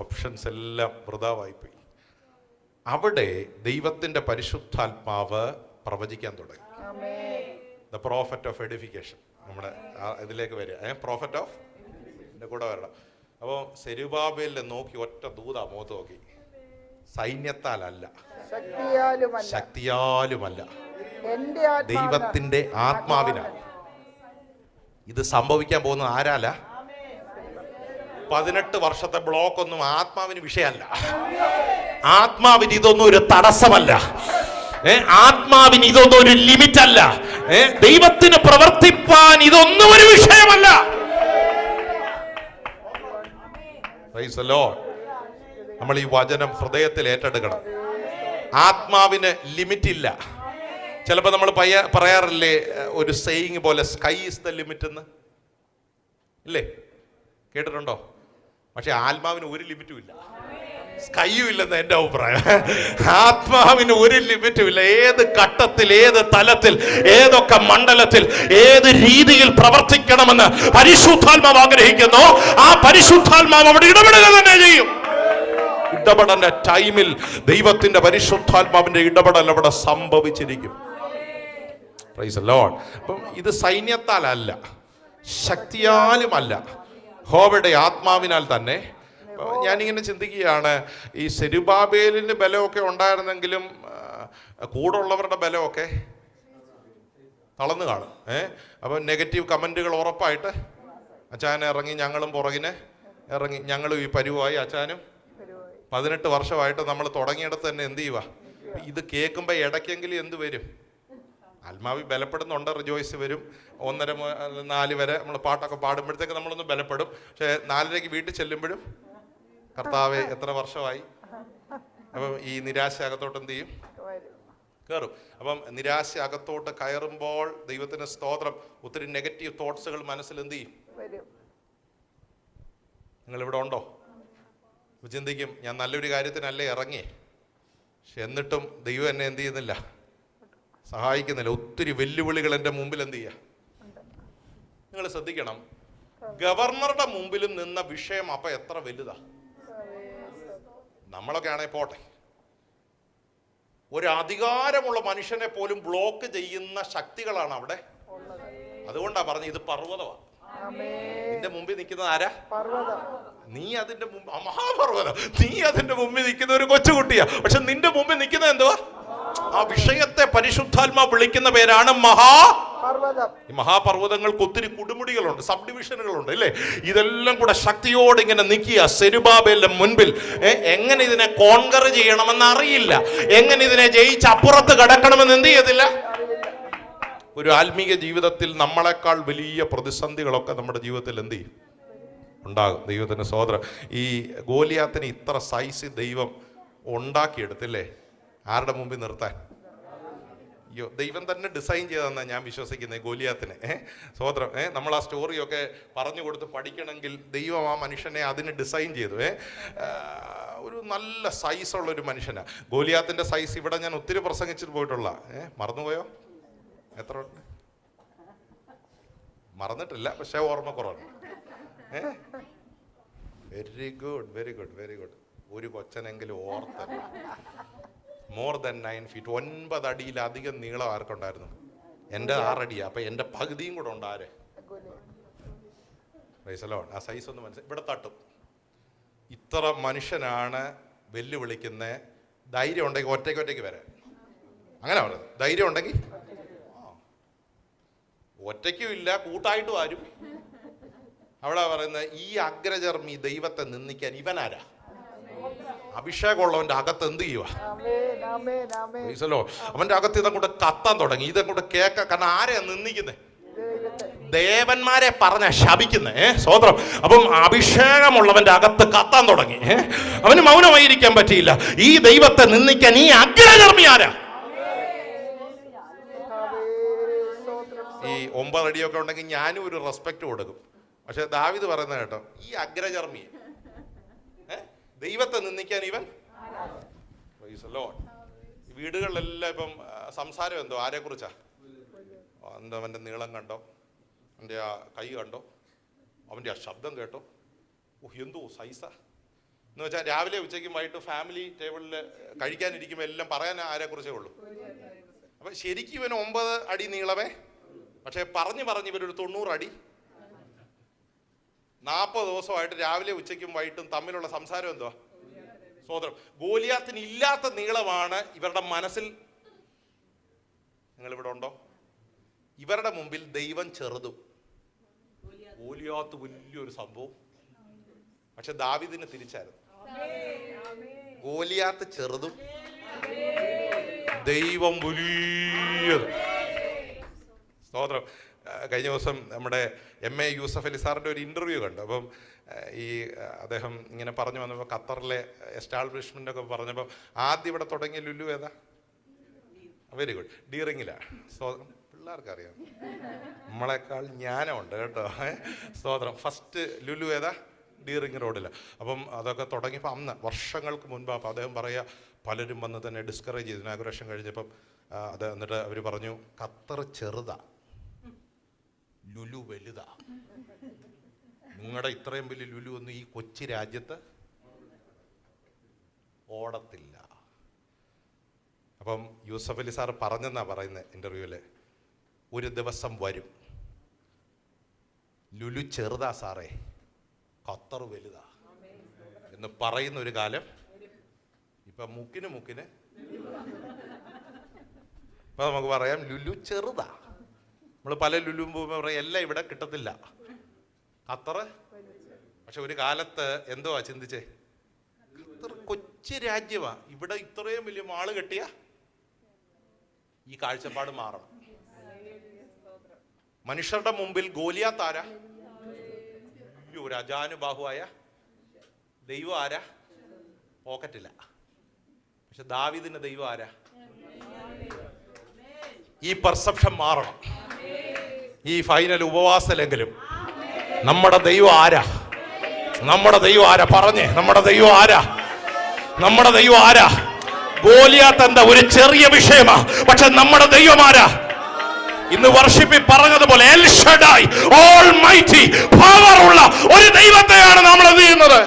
ഓപ്ഷൻസ് എല്ലാം വൃഥാവായിപ്പോയി. അവിടെ ദൈവത്തിന്റെ പരിശുദ്ധാത്മാവ് പ്രവചിക്കാൻ തുടങ്ങി. The prophet of edification. നമ്മുടെ ഇതിലേക്ക് വരിക. പ്രോഫറ്റ് ഓഫ് കൂടെ വരണം. അപ്പോൾ സെരുബാബേലിനെ നോക്കി ഒറ്റ ദൂതാ മുഖത്ത് നോക്കി. സൈന്യത്താലല്ല, ശക്തിയാലുമല്ല, ദൈവത്തിന്റെ ആത്മാവിനാണ്. ഇത് സംഭവിക്കാൻ പോകുന്നത് ആരാല? 18 വർഷത്തെ ബ്ലോക്ക് ഒന്നും ആത്മാവിന് വിഷയമല്ല. ആത്മാവിന് ഇതൊന്നും ഒരു തടസ്സമല്ല. ആത്മാവിന് ഇതൊന്നും ഒരു ലിമിറ്റ് അല്ല. ദൈവത്തിന് പ്രവർത്തിപ്പാൻ ഇതൊന്നും ഒരു വിഷയമല്ല. Praise the Lord. നമ്മൾ ഈ വചനം ഹൃദയത്തിൽ ഏറ്റെടുക്കണം. ആത്മാവിന് ലിമിറ്റ് ഇല്ല. ചിലപ്പോൾ നമ്മൾ പറയാറില്ലേ ഒരു സെയിങ് പോലെ, സ്കൈ ഈസ് ദ ലിമിറ്റ് എന്ന് ഇല്ലേ? കേട്ടിട്ടുണ്ടോ? പക്ഷെ ആത്മാവിന് ഒരു ലിമിറ്റും ഇല്ല, സ്കൈയും ഇല്ലെന്ന് എൻ്റെ അഭിപ്രായം. ആത്മാവിന് ഒരു ലിമിറ്റും ഇല്ല. ഏത് ഘട്ടത്തിൽ, ഏത് തലത്തിൽ, ഏതൊക്കെ മണ്ഡലത്തിൽ, ഏത് രീതിയിൽ പ്രവർത്തിക്കണമെന്ന് പരിശുദ്ധാത്മാവ് ആഗ്രഹിക്കുന്നു, ആ പരിശുദ്ധാത്മാവ് അവിടെ ഇടപെടുക തന്നെ ചെയ്യും. ഇടപെടേണ്ട ടൈമിൽ ദൈവത്തിന്റെ പരിശുദ്ധാത്മാവിന്റെ ഇടപെടൽ അവിടെ സംഭവിച്ചിരിക്കും. Praise the Lord. അപ്പം ഇത് സൈന്യത്താലല്ല, ശക്തിയാലുമല്ല, യഹോവയുടെ ആത്മാവിനാൽ തന്നെ. ഞാനിങ്ങനെ ചിന്തിക്കുകയാണ്, ഈ സെരുബാബേലിന്റെ ബലമൊക്കെ ഉണ്ടായിരുന്നെങ്കിലും കൂടെ ഉള്ളവരുടെ ബലമൊക്കെ തളർന്നു കാണും. അപ്പം നെഗറ്റീവ് കമൻറ്റുകൾ ഉറപ്പായിട്ട്. അച്ചാൻ ഇറങ്ങി, ഞങ്ങളും പുറകിന് ഇറങ്ങി, ഞങ്ങളും ഈ പരുവായി, അച്ചാനും 18 വർഷമായിട്ട് നമ്മൾ തുടങ്ങിയിടത്ത് തന്നെ എന്ത് ചെയ്യുക. ഇത് കേൾക്കുമ്പോൾ ഇടയ്ക്കെങ്കിലും എന്ത് വരും? ആത്മാവി ബലപ്പെടുന്നുണ്ട്, റിജോയ്സ് വരും. 1:30-4 വരെ നമ്മൾ പാട്ടൊക്കെ പാടുമ്പോഴത്തേക്ക് നമ്മളൊന്ന് ബലപ്പെടും. പക്ഷേ 4:30 വീട്ടിൽ ചെല്ലുമ്പോഴും കർത്താവെ എത്ര വർഷമായി. അപ്പം ഈ നിരാശ അകത്തോട്ട് എന്ത് ചെയ്യും? കയറും. അപ്പം നിരാശ അകത്തോട്ട് കയറുമ്പോൾ ദൈവത്തിന് സ്തോത്രം, ഒത്തിരി നെഗറ്റീവ് തോട്ട്സുകൾ മനസ്സിൽ എന്ത് ചെയ്യും? നിങ്ങളിവിടെ ഉണ്ടോ? ചിന്തിക്കും, ഞാൻ നല്ലൊരു കാര്യത്തിനല്ലേ ഇറങ്ങി, പക്ഷെ എന്നിട്ടും ദൈവം എന്നെ എന്ത് ചെയ്യുന്നില്ല, സഹായിക്കുന്നില്ല. ഒത്തിരി വെല്ലുവിളികൾ എൻ്റെ മുമ്പിൽ എന്ത് ചെയ്യുക. നിങ്ങൾ ശ്രദ്ധിക്കണം, ഗവർണറുടെ മുമ്പിലും നിന്ന വിഷയം അപ്പം എത്ര വലുതാ. നമ്മളൊക്കെ ആണെങ്കിൽ പോട്ടെ, ഒരു അധികാരമുള്ള മനുഷ്യനെ പോലും ബ്ലോക്ക് ചെയ്യുന്ന ശക്തികളാണ് അവിടെ. അതുകൊണ്ടാ പറഞ്ഞ ഇത് പർവ്വതമാണ്. നിന്റെ മുമ്പിൽ നിൽക്കുന്നത് ആരാ? നീ അതിന്റെ മുമ്പ് മഹാപർവ്വതം. നീ അതിന്റെ മുമ്പിൽ നിൽക്കുന്ന ഒരു കൊച്ചുകുട്ടിയാ, പക്ഷെ നിന്റെ മുമ്പിൽ നിൽക്കുന്നത് എന്തുവാ? ആ വിഷയത്തെ പരിശുദ്ധാത്മാ വിളിക്കുന്ന പേരാണ് മഹാപർവ്വതം. ഈ മഹാപർവ്വതങ്ങൾക്ക് ഒത്തിരി കുടുമുടികളുണ്ട്, സബ് ഡിവിഷനുകളുണ്ട്, അല്ലേ? ഇതെല്ലാം കൂടെ ശക്തിയോടെ ഇങ്ങനെ നിൽക്കുക സെരുബാബേലിന്റെ മുൻപിൽ. എങ്ങനെ ഇതിനെ കോൺകർ ചെയ്യണമെന്ന് അറിയില്ല, എങ്ങനെ ഇതിനെ ജയിച്ച് അപ്പുറത്ത് കടക്കണമെന്ന് എന്ത് ചെയ്യത്തില്ല. ഒരു ആത്മീയ ജീവിതത്തിൽ നമ്മളെക്കാൾ വലിയ പ്രതിസന്ധികളൊക്കെ നമ്മുടെ ജീവിതത്തിൽ എന്ത് ചെയ്യും, ഉണ്ടാകും. ദൈവത്തിന് സ്തോത്രം. ഈ ഗോലിയാത്തിന് ഇത്ര സൈസ് ദൈവം ഉണ്ടാക്കിയെടുത്തില്ലേ, ആരുടെ മുമ്പിൽ നിർത്താൻ? അയ്യോ, ദൈവം തന്നെ ഡിസൈൻ ചെയ്തതെന്നാണ് ഞാൻ വിശ്വസിക്കുന്നത് ഗോലിയാത്തിനെ. സ്തോത്രം. നമ്മൾ ആ സ്റ്റോറിയൊക്കെ പറഞ്ഞു കൊടുത്ത് പഠിക്കണമെങ്കിൽ ദൈവം ആ മനുഷ്യനെ അതിന് ഡിസൈൻ ചെയ്തു. ഒരു നല്ല സൈസുള്ളൊരു മനുഷ്യനാണ് ഗോലിയാത്തിൻ്റെ സൈസ്. ഇവിടെ ഞാൻ ഒത്തിരി പ്രസംഗിച്ചിട്ട് പോയിട്ടുള്ള, മറന്നുപോയോ? എത്ര മറന്നിട്ടില്ല, പക്ഷേ ഓർമ്മ കുറവാണ്. Very good, very good, very good. ഒരു കൊച്ചനെങ്കിലും ഓർത്ത്. മോർ ദാൻ 9 feet, 9 അടിയിലധികം നീളം ആർക്കുണ്ടായിരുന്നു? എൻ്റെ 6 അടിയാണ്. അപ്പം എൻ്റെ പകുതിയും കൂടെ ഉണ്ട്. ആരെ? ആ സൈസ് ഒന്ന് മനസ്സിലായി. ഇവിടെ തട്ടും. ഇത്ര മനുഷ്യനാണ് വെല്ലുവിളിക്കുന്നത്. ധൈര്യം ഉണ്ടെങ്കിൽ ഒറ്റയ്ക്ക് വരാൻ. അങ്ങനെ പറയുന്നത്. ധൈര്യം ഉണ്ടെങ്കിൽ ഒറ്റയ്ക്കും ഇല്ല, കൂട്ടായിട്ടും ആരും. അവിടെ പറയുന്നത് ഈ അഗ്രചർമ്മി ദൈവത്തെ നിന്ദിക്കാൻ ഇവനാരാ? അഭിഷേകമുള്ളവന്റെ അകത്ത് എന്ത് ചെയ്യുക? അവന്റെ അകത്ത് ഇതങ്ങോട്ട് കത്താൻ തുടങ്ങി. ഇതങ്ങോട്ട് കേൾക്കാൻ. കാരണം ആരെയാ നിന്ദിക്കുന്നത്? ദേവന്മാരെ പറഞ്ഞ ശപിക്കുന്നേ. സ്തോത്രം. അപ്പം അഭിഷേകമുള്ളവന്റെ അകത്ത് കത്താൻ തുടങ്ങി. അവന് മൗനമായിരിക്കാൻ പറ്റിയില്ല. ഈ ദൈവത്തെ നിന്ദിക്കാൻ ഈ അഗ്രചർമ്മി ആരാ? ഈ 9 അടിയൊക്കെ ഉണ്ടെങ്കിൽ ഞാനും ഒരു റെസ്പെക്ട് കൊടുക്കും. പക്ഷെ ദാവീദ് പറയുന്നത് കേട്ടോ, ഈ അഗ്രചർമ്മി ദൈവത്തെ നിന്ദിക്കാൻ ഇവൻ. വീടുകളിലെല്ലാം ഇപ്പം സംസാരം എന്തോ ആരെ കുറിച്ചാ? എന്തോ അവൻ്റെ നീളം കണ്ടോ, അവൻ്റെ ആ കൈ കണ്ടോ, അവൻ്റെ ആ ശബ്ദം കേട്ടോ, എന്തോ സൈസാ എന്ന് വെച്ചാൽ രാവിലെ ഉച്ചയ്ക്കും വൈകിട്ട് ഫാമിലി ടേബിളിൽ കഴിക്കാനിരിക്കുമ്പോൾ എല്ലാം പറയാൻ ആരെക്കുറിച്ചേ ഉള്ളൂ. അപ്പം ശരിക്കും ഇവൻ 9 അടി നീളമേ, പക്ഷെ പറഞ്ഞ് ഇവരൊരു 90 അടി. 40 ദിവസമായിട്ട് രാവിലെ ഉച്ചയ്ക്കും വൈകിട്ടും തമ്മിലുള്ള സംസാരം എന്തുവാ? സ്തോത്രം. ഗോലിയാത്തിന് ഇല്ലാത്ത നീളമാണ് ഇവരുടെ മനസ്സിൽ. നിങ്ങളിവിടെ ഉണ്ടോ? ഇവരുടെ മുമ്പിൽ ദൈവം ചെറുതും, ഗോലിയാത്ത് വലിയൊരു സംഭവം. പക്ഷെ ദാവീദിന് തിരിച്ചായിരുന്നു. ഗോലിയാത്ത് ചെറുതും, ദൈവം വലിയത്. സ്തോത്രം. കഴിഞ്ഞ ദിവസം നമ്മുടെ MA യൂസഫ് അലി സാറിൻ്റെ ഒരു ഇൻ്റർവ്യൂ കണ്ടു. അപ്പം ഈ അദ്ദേഹം ഇങ്ങനെ പറഞ്ഞു വന്നപ്പോൾ ഖത്തറിലെ എസ്റ്റാബ്ലിഷ്മെൻ്റൊക്കെ പറഞ്ഞപ്പോൾ ആദ്യം ഇവിടെ തുടങ്ങിയ ലുലു ഏതാ? Very good, ഡീറിങ്ങിലാണ്. പിള്ളേർക്കറിയാം, നമ്മളെക്കാൾ ജ്ഞാനമുണ്ട് കേട്ടോ. സ്തോത്രം. ഫസ്റ്റ് ലുലു ഏതാ? ഡീറിങ് റോഡിലാണ്. അപ്പം അതൊക്കെ തുടങ്ങിയപ്പോൾ അന്ന് വർഷങ്ങൾക്ക് മുൻപ്. അപ്പം അദ്ദേഹം പറയുക, പലരും വന്ന് തന്നെ ഡിസ്കറേജ് ചെയ്തു ഇനാഗുറേഷൻ കഴിഞ്ഞപ്പം. അത് എന്നിട്ട് അവർ പറഞ്ഞു, ഖത്തർ ചെറുതാ, ലുലു വലുതാ. നിങ്ങളുടെ ഇത്രയും വലിയ ലുലു ഒന്നും ഈ കൊച്ചി രാജ്യത്ത് ഓടത്തില്ല. അപ്പം യൂസഫ് അലി സാർ പറഞ്ഞെന്നാ പറയുന്നത് ഇൻ്റർവ്യൂവിൽ, ഒരു ദിവസം വരും ലുലു ചെറുതാ സാറേ, ഖത്തർ വലുതാ എന്ന് പറയുന്ന ഒരു കാലം. ഇപ്പം മുക്കിന് ഇപ്പം നമുക്ക് പറയാം ലുലു ചെറുതാ. നമ്മൾ പല ലുലും പോകുമ്പോൾ പറയും എല്ലാം ഇവിടെ കിട്ടത്തില്ല, ഖത്തർ. പക്ഷെ ഒരു കാലത്ത് എന്തോ ചിന്തിച്ചേ, ഖത്തർ കൊച്ചു രാജ്യമാ, ഇവിടെ ഇത്രയും വലിയ മാള് കെട്ടിയ. ഈ കാഴ്ചപ്പാട് മാറണം. മനുഷ്യരുടെ മുമ്പിൽ ഗോലിയാത്ത് ആരാ? ഒരു അജാനുബാഹുവായ ദൈവം ആരാ? പോക്കറ്റില്ല. പക്ഷെ ദാവീദിന്റെ ദൈവം ആരാ? ഈ പെർസെപ്ഷൻ മാറണം. ഈ ഫൈനൽ ഉപവാസത്തിലെങ്കിലും നമ്മുടെ ദൈവം ആരാ? നമ്മുടെ ദൈവം ആരാ? പറഞ്ഞേ, നമ്മുടെ ദൈവം ആരാ? നമ്മുടെ ദൈവം ആരാ? ഗോലിയാത്ത് എന്താ ഒരു ചെറിയ വിഷയമാ, പക്ഷെ നമ്മുടെ ദൈവം ആരാ? ഇന്ന് വർഷിപ്പിൽ പറഞ്ഞതുപോലെ എൽ ഷഡായ്, ഓൾമൈറ്റി, പവറുള്ള ഒരു ദൈവത്തെയാണ് നമ്മൾ എന്ത് ചെയ്യുന്നത്.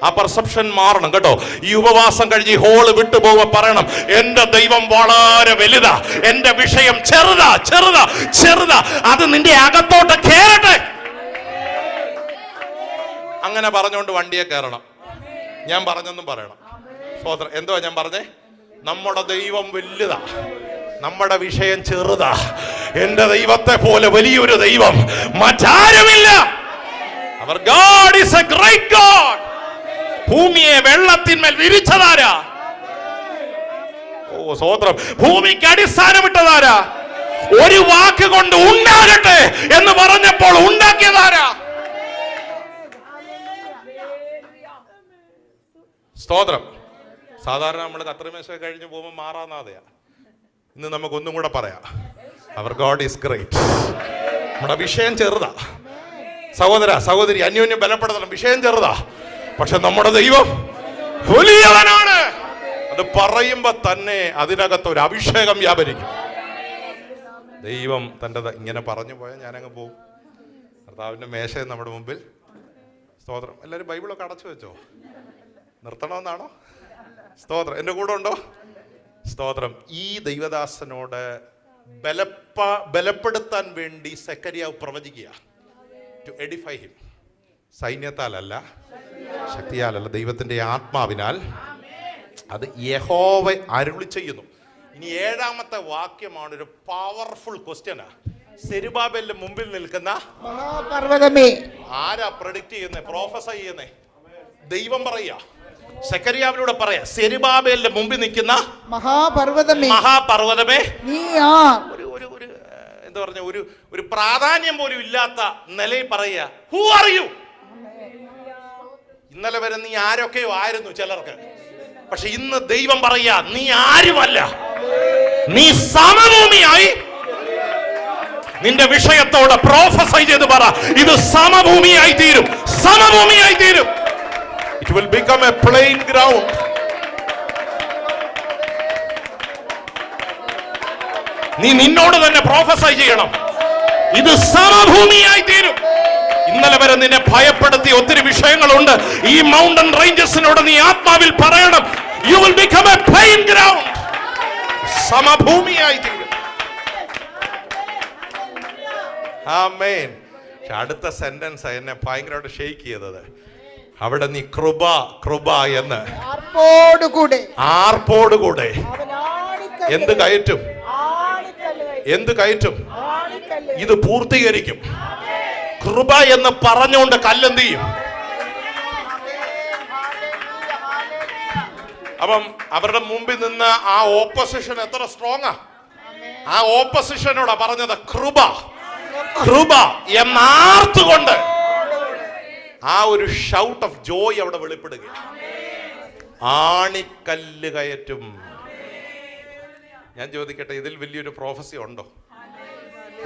ആ പെർസെപ്ഷൻ മാറണം കേട്ടോ. ഈ ഉപവാസം കഴിഞ്ഞ് ഈ ഹോള് വിട്ടു പോകുമ്പോ പറയണം, എന്റെ ദൈവം വളരെ വലുതാ, എന്റെ വിഷയം ചെറുതാ ചെറുതാ ചെറുതാ, അത് നിന്റെ അകത്തോട്ട് കേറട്ടെ. അങ്ങനെ പറഞ്ഞുകൊണ്ട് വണ്ടിയെ കയറണം. ഞാൻ പറഞ്ഞെന്നും പറയണം. സ്തോത്രം. എന്തുവാ ഞാൻ പറഞ്ഞേ? നമ്മുടെ ദൈവം വലുതാ. നമ്മുടെ വിഷയം ചെറുതാ. എന്റെ ദൈവത്തെ പോലെ വലിയൊരു ദൈവം മറ്റാരുമില്ല. Our God is a great God. ഭൂമിയെ വെള്ളത്തിന്മേൽ വിരിച്ചതാരാ? ഓ സ്തോത്രം. ഭൂമിക്ക് അടിസ്ഥാനമിട്ടതാരാ? ഒരു വാക്ക് കൊണ്ട് ഉണ്ടാകട്ടെ എന്ന് പറഞ്ഞപ്പോൾ ഉണ്ടാക്കിയതാരാ? സ്തോത്രം. സാധാരണ നമ്മൾ കത്രിമേശ കഴിഞ്ഞ് പോകുമ്പോൾ മാറാന്നാതെയാ. ഇന്ന് നമുക്കൊന്നും കൂടെ പറയാം. അവർ ഗോഡ് ഈസ് ഗ്രേറ്റ്. നമ്മുടെ വിഷയം ചെറുതാ സഹോദര സഹോദരി, അന്യോന്യം ബലപ്പെടുത്തണം. വിഷയം ചെറുതാ, പക്ഷെ നമ്മുടെ ദൈവം വലിയവനാണ്. അത് പറയുമ്പോ തന്നെ അതിനകത്ത് ഒരു അഭിഷേകം വ്യാപരിക്കും. ദൈവം തൻ്റെ ഇങ്ങനെ പറഞ്ഞു പോയാൽ ഞാനങ്ങ് പോകും. കർത്താവിൻ്റെ മേശ നമ്മുടെ മുമ്പിൽ. സ്തോത്രം. എല്ലാവരും ബൈബിളൊക്കെ അടച്ചു വെച്ചോ? നിർത്തണമെന്നാണോ? സ്തോത്രം. എൻ്റെ കൂടെ ഉണ്ടോ? സ്തോത്രം. ഈ ദൈവദാസനോട് ബലപ്പെടുത്താൻ വേണ്ടി സെക്കരിയാവ് പ്രവചിക്കുക. To edify him. സൈന്യത്താലല്ല, ശക്തിയാലല്ല, ദൈവത്തിൻ്റെ ആത്മാവിനാൽ. അത് യഹോവ അരുളി ചെയ്യുന്നു. ഇനി 7ാമത്തെ വാക്യമാണ് ഒരു പവർഫുൾ ക്വസ്റ്റ്യനാ. സെരുബാബേലിന്റെ മുമ്പിൽ നിൽക്കുന്ന മഹാപർവ്വതമേ. ആരാ പ്രഡിക്റ്റ് ചെയ്യുന്നേ? പ്രൊഫസർ ചെയ്യുന്നേ? ദൈവം പറയാ. സെക്കരിയാവിലൂടെ പറയാ, സെരുബാബേലിന്റെ മുമ്പിൽ നിൽക്കുന്ന മഹാപർവ്വതമേ നീ എന്താ പറഞ്ഞ ഒരു പ്രാധാന്യം പോലും ഇല്ലാത്ത നിലയിൽ പറയുക. Who are you? ഇന്നലെ വരെ നീ ആരൊക്കെയോ ആയിരുന്നു ചിലർക്ക്, പക്ഷെ ഇന്ന് ദൈവം പറയാ, നീ ആരുമല്ല, നീ സമഭൂമിയായി. നിന്റെ വിഷയത്തോടെ പ്രൊഫസൈ ചെയ്ത് പറ, ഇത് സമഭൂമിയായി തീരും, സമഭൂമിയായി തീരും. It will become a plain ground. നീ നിന്നോട് തന്നെ പ്രൊഫസൈ ചെയ്യണം, ഇത് സമഭൂമിയായി തീരും. ഇന്നലെ വരെ നിന്നെ ഭയപ്പെടുത്തിയ ഒത്തിരി വിഷയങ്ങളുണ്ട്. ഈ മൗണ്ടൻ റേഞ്ചസിനോട് നീ ആത്മാവിൽ പറയണം, you will become a plain ground. സമഭൂമിയായി തീരും. ആമേൻ. അടുത്ത സെന്റൻസ് എന്നെ ഭയങ്കരമായിട്ട് ഷെയ്ക്ക് ചെയ്തത്. അവിടെ നീ കൃപ കൃപ എന്ന് ആർപ്പോടുകൂടെ എന്ത് കയറ്റും? എന്ത് കയറ്റും? ഇത് പൂർത്തീകരിക്കും. കൃപ എന്ന് പറഞ്ഞുകൊണ്ട് കല്ലെന്ത് ചെയ്യും? അപ്പം അവരുടെ മുമ്പിൽ നിന്ന് ആ ഓപ്പോസിഷൻ എത്ര സ്ട്രോങ്ങാ. ആ ഓപ്പോസിഷനോടാ പറഞ്ഞത് കൃപ കൃപ എന്നാർത്തുകൊണ്ട്. ആ ഒരു ഷൗട്ട് ഓഫ് ജോയ് അവിടെ വെളിപ്പെടുക. ആണിക്കല്ല് കയറ്റും. ഞാൻ ചോദിക്കട്ടെ, ഇതിൽ വലിയൊരു പ്രോഫസി ഉണ്ടോ?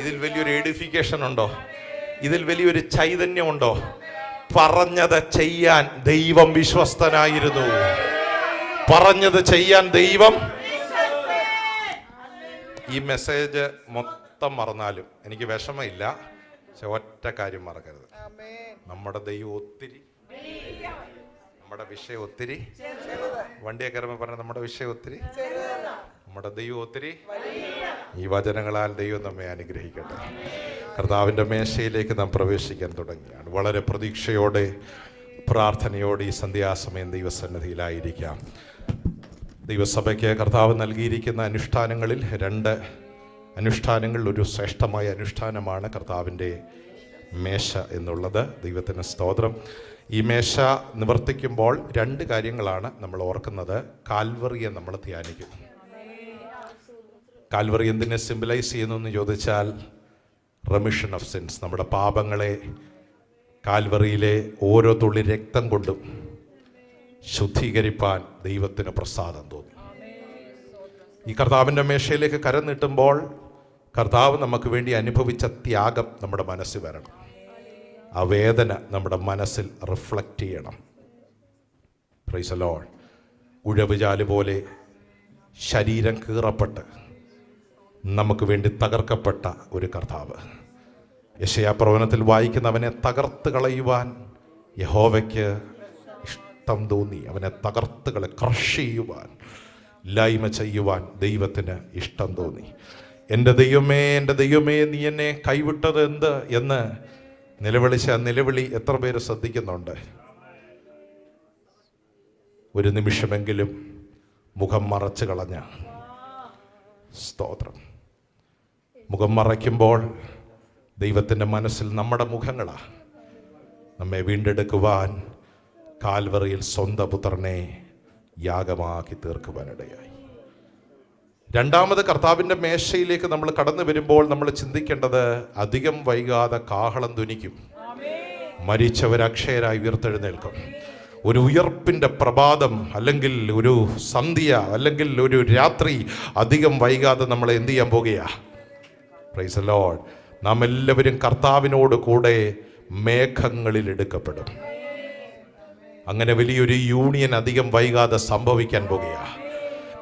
ഇതിൽ വലിയൊരു എഡിഫിക്കേഷൻ ഉണ്ടോ? ഇതിൽ വലിയൊരു ചൈതന്യം ഉണ്ടോ? പറഞ്ഞത് ചെയ്യാൻ ദൈവം വിശ്വസ്തനായിരുന്നു. പറഞ്ഞത് ചെയ്യാൻ ദൈവം. ഈ മെസ്സേജ് മൊത്തം മറന്നാലും എനിക്ക് വിഷമമില്ല, പക്ഷെ ഒറ്റ കാര്യം മറക്കരുത്. നമ്മുടെ ദൈവം ഒത്തിരി, നമ്മുടെ വിഷയം ഒത്തിരി. വണ്ടിയൊക്കെ കയറുമ്പോൾ പറഞ്ഞ നമ്മുടെ വിഷയം ഒത്തിരി, നമ്മുടെ ദൈവം ഒത്തിരി. ഈ വചനങ്ങളാൽ ദൈവം നമ്മെ അനുഗ്രഹിക്കട്ടെ. കർത്താവിൻ്റെ മേശയിലേക്ക് നാം പ്രവേശിക്കാൻ തുടങ്ങിയാണ്. വളരെ പ്രതീക്ഷയോടെ പ്രാർത്ഥനയോടെ ഈ സന്ധ്യാസമയം ദൈവസന്നിധിയിലായിരിക്കാം. ദൈവസഭയ്ക്ക് കർത്താവ് നൽകിയിരിക്കുന്ന അനുഷ്ഠാനങ്ങളിൽ 2 അനുഷ്ഠാനങ്ങളിൽ ഒരു ശ്രേഷ്ഠമായ അനുഷ്ഠാനമാണ് കർത്താവിൻ്റെ മേശ എന്നുള്ളത്. ദൈവത്തിന് സ്തോത്രം. ഈ മേശ നിവർത്തിക്കുമ്പോൾ 2 കാര്യങ്ങളാണ് നമ്മൾ ഓർക്കുന്നത്. കാൽവറിയെ നമ്മൾ ധ്യാനിക്കും. കാൽവറി എന്തിനെ സിംബലൈസ് ചെയ്യുന്നു എന്ന് ചോദിച്ചാൽ, റെമിഷൻ ഓഫ് സിൻസ്. നമ്മുടെ പാപങ്ങളെ കാൽവറിയിലെ ഓരോ തുള്ളി രക്തം കൊണ്ടും ശുദ്ധീകരിപ്പാൻ ദൈവത്തിന് പ്രസാദം തോന്നി. ഈ കർത്താവിൻ്റെ മേശയിലേക്ക് കരം നീട്ടുമ്പോൾ കർത്താവ് നമുക്ക് വേണ്ടി അനുഭവിച്ച ത്യാഗം നമ്മുടെ മനസ്സിൽ വരണം. ആ വേദന നമ്മുടെ മനസ്സിൽ റിഫ്ലക്റ്റ് ചെയ്യണം. Praise the Lord. ഉഴവുചാല് പോലെ ശരീരം കീറപ്പെട്ട് നമുക്ക് വേണ്ടി തകർക്കപ്പെട്ട ഒരു കർത്താവ്. യെശയ്യാപ്രവചനത്തിൽ വായിക്കുന്ന, അവനെ തകർത്ത് കളയുവാൻ യഹോവയ്ക്ക് ഇഷ്ടം തോന്നി. അവനെ തകർത്ത് ക്രഷ് ചെയ്യുവാൻ, ഇല്ലായ്മ ചെയ്യുവാൻ ദൈവത്തിന് ഇഷ്ടം തോന്നി. എൻ്റെ ദൈവമേ, എൻ്റെ ദൈവമേ, നീ എന്നെ കൈവിട്ടത് എന്ത് എന്ന് നിലവിളിച്ച നിലവിളി എത്ര പേര് ശ്രദ്ധിക്കുന്നുണ്ട്? ഒരു നിമിഷമെങ്കിലും മുഖം മറച്ചു കളഞ്ഞ, സ്തോത്രം. മുഖം മറയ്ക്കുമ്പോൾ ദൈവത്തിൻ്റെ മനസ്സിൽ നമ്മുടെ മുഖങ്ങളാണ്. നമ്മെ വീണ്ടെടുക്കുവാൻ കാൽവറിയിൽ സ്വന്തം പുത്രനെ യാഗമാക്കി തീർക്കുവാനിടയായി. രണ്ടാമത് കർത്താവിൻ്റെ മേശയിലേക്ക് നമ്മൾ കടന്നു വരുമ്പോൾ നമ്മൾ ചിന്തിക്കേണ്ടത്, അധികം വൈകാതെ കാഹളം ധ്വനിക്കും, മരിച്ചവർ അക്ഷയരായി ഉയർത്തെഴുന്നേൽക്കും. ഒരു ഉയർപ്പിൻ്റെ പ്രഭാതം, അല്ലെങ്കിൽ ഒരു സന്ധ്യ, അല്ലെങ്കിൽ ഒരു രാത്രി അധികം വൈകാതെ നമ്മൾ എന്ത് ചെയ്യാൻ പോകുകയാണ്? Praise the Lord. നാം എല്ലാവരും കർത്താവിനോട് കൂടെ മേഘങ്ങളിൽ എടുക്കപ്പെടും. അങ്ങനെ വലിയൊരു യൂണിയൻ അധികം വൈകാതെ സംഭവിക്കാൻ പോകുകയാണ്.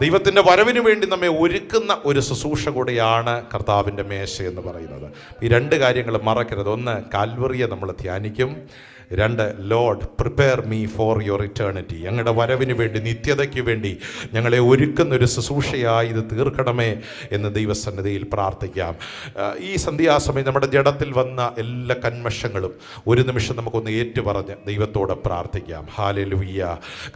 ദൈവത്തിൻ്റെ വരവിന് വേണ്ടി നമ്മെ ഒരുക്കുന്ന ഒരു ശുശ്രൂഷ കൂടെയാണ് കർത്താവിൻ്റെ മേശ എന്ന് പറയുന്നത്. ഈ രണ്ട് കാര്യങ്ങൾ മറക്കരുത്. ഒന്ന്, കാൽവറിയെ നമ്മൾ ധ്യാനിക്കും. രണ്ട്, Lord prepare me for your eternity. ഞങ്ങളുടെ വരവിന് വേണ്ടി, നിത്യതയ്ക്ക് വേണ്ടി ഞങ്ങളെ ഒരുക്കുന്ന ഒരു ശുശ്രൂഷയായി ഇത് തീർക്കണമേ എന്ന് ദൈവസന്നിധിയിൽ പ്രാർത്ഥിക്കാം. ഈ സന്ധ്യാസമയം നമ്മുടെ ജഡത്തിൽ വന്ന എല്ലാ കന്മഷങ്ങളും ഒരു നിമിഷം നമുക്കൊന്ന് ഏറ്റുപറഞ്ഞ് ദൈവത്തോട് പ്രാർത്ഥിക്കാം. ഹല്ലേലൂയ.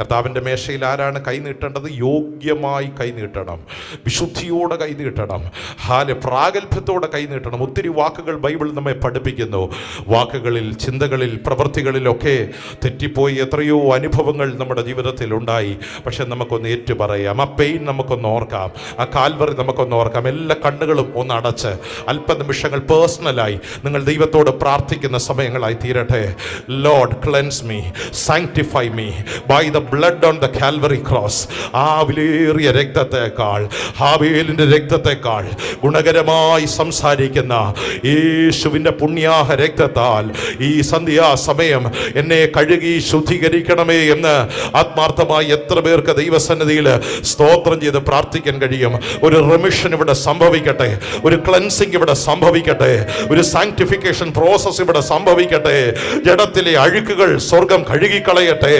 കർത്താവിൻ്റെ മേശയിൽ ആരാണ് കൈ നീട്ടേണ്ടത്? യോഗ്യമായി കൈ നീട്ടണം, വിശുദ്ധിയോടെ കൈ നീട്ടണം, പ്രാഗൽഭ്യത്തോടെ കൈ നീട്ടണം. ഒത്തിരി വാക്കുകൾ ബൈബിൾ നമ്മെ പഠിപ്പിക്കുന്നു. വാക്കുകളിൽ, ചിന്തകളിൽ, പ്രവൃത്തികളിലൊക്കെ തെറ്റിപ്പോയി എത്രയോ അനുഭവങ്ങൾ നമ്മുടെ ജീവിതത്തിൽ ഉണ്ടായി. പക്ഷെ നമുക്കൊന്ന് ഏറ്റുപറയാം. ആ പെയിൻ നമുക്കൊന്ന് ഓർക്കാം, ആ കാൽവറി നമുക്കൊന്ന് ഓർക്കാം. എല്ലാ കണ്ണുകളും ഒന്ന് അടച്ച് അല്പനിമിഷങ്ങൾ പേഴ്സണലായി നിങ്ങൾ ദൈവത്തോട് പ്രാർത്ഥിക്കുന്ന സമയങ്ങളായി തീരട്ടെ. Lord cleanse me, sanctify me by the blood on the Calvary cross. ആ വിലയേറിയ രക്തത്തെക്കാൾ, ഹാബേലിൻ്റെ രക്തത്തെക്കാൾ ഗുണകരമായി സംസാരിക്കുന്ന യേശുവിൻ്റെ പുണ്യാഹ രക്തത്താൽ ഈ സന്ധ്യാസമയം എന്നെ കഴുകി ശുദ്ധീകരിക്കണമേ എന്ന് ആത്മാർത്ഥമായി എത്ര പേർക്ക് ദൈവസന്നിധിയിൽ സ്തോത്രം ചെയ്ത് പ്രാർത്ഥിക്കാൻ കഴിയും? ഒരു റിമിഷൻ ഇവിടെ സംഭവിക്കട്ടെ, ഒരു ക്ലെൻസിംഗ് ഇവിടെ സംഭവിക്കട്ടെ, ഒരു സാങ്ക്ടിഫിക്കേഷൻ പ്രോസസ് ഇവിടെ സംഭവിക്കട്ടെ. ജഡത്തിലെ അഴുക്കുകൾ സ്വർഗം കഴുകിക്കളയട്ടെ.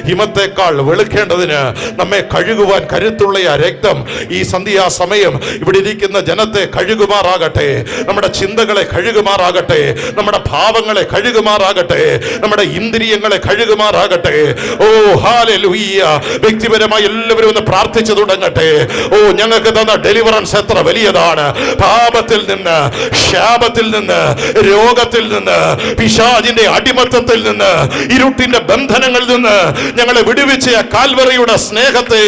ഹിമത്തെക്കാൾ വെളുക്കേണ്ടതിന് നമ്മെ കഴുകുവാൻ കരുത്തുള്ള ആ രക്തം ഈ സന്ധ്യാസമയം ഇവിടെ ഇരിക്കുന്ന ജനത്തെ കഴുകുമാറാകട്ടെ. നമ്മുടെ ചിന്തകളെ കഴുകുമാറാകട്ടെ, നമ്മുടെ ഭാവങ്ങളെ കഴുകുമാറാകട്ടെ, നമ്മുടെ ഇന്ദ്രിയങ്ങളെ കഴുകുമാറാകട്ടെ. ഓ ഹല്ലേലൂയ. വ്യക്തിപരമായി എല്ലാവരും ഒന്ന് പ്രാർത്ഥിച്ചു തുടങ്ങട്ടെ. ഓ, ഞങ്ങൾക്ക് തന്ന ഡെലിവറൻസ് എത്ര വലിയതാണ്. പാപത്തിൽ നിന്ന്, ശാപത്തിൽ നിന്ന്, രോഗത്തിൽ നിന്ന്, പിശാചിന്റെ അടിമത്തത്തിൽ നിന്ന്, ഇരുട്ടിന്റെ ബന്ധനങ്ങളിൽ നിന്ന് ഞങ്ങളെ വിടുവിച്ച കാൽവറിയുടെ സ്നേഹത്തെ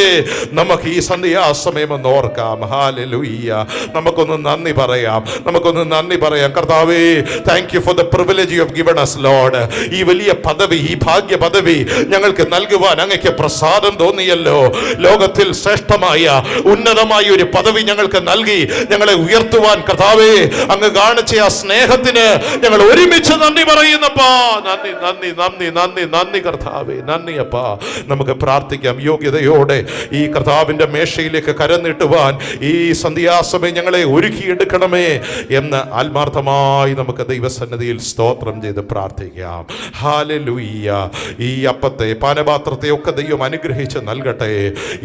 നമുക്ക് ഈ സന്ധ്യാസമയം ഒന്ന് ഓർക്കാം. ഹല്ലേലൂയ. നമുക്കൊന്ന് നന്ദി പറയാം, നമുക്കൊന്ന് നന്ദി പറയാം. കർത്താവേ, thank you for the privilege you have given us Lord. ഈ വലിയ പദവി, ഈ ഭാഗ്യ പദവി ഞങ്ങൾക്ക് നൽകുവാൻ അങ്ങയ്ക്ക് പ്രസാദം തോന്നിയല്ലോ. ലോകത്തിൽ ശ്രേഷ്ഠമായ, ഉന്നതമായ ഒരു പദവി ഞങ്ങൾക്ക് നൽകി ഞങ്ങളെ ഉയർത്തുവാൻ കർത്താവേ അങ്ങ് കാണിച്ച ആ സ്നേഹത്തിന് ഞങ്ങൾ ഒരുമിച്ച് നന്ദി പറയുന്നപ്പാ. നന്ദി, നന്ദി, നന്ദി, നന്ദി, നന്ദി കർത്താവേ, നന്ദി അപ്പാ. നമുക്ക് പ്രാർത്ഥിക്കാം. യോഗ്യതയോടെ ഈ കർത്താവിൻ്റെ മേശയിലേക്ക് കരം നീട്ടുവാൻ ഈ സന്ധ്യാസമയം ഞങ്ങളെ ഒരുക്കിയെടുക്കണമേ എന്ന് ആത്മാർത്ഥമായി നമുക്ക് ദൈവസന്നിധിയിൽ സ്തോത്രം ചെയ്ത് പ്രാർത്ഥിക്കാം. ഹല്ലേലൂയ. ഈ അപ്പത്തെ, പാനപാത്രത്തെ ഒക്കെ ദൈവം അനുഗ്രഹിച്ച് നൽകട്ടെ.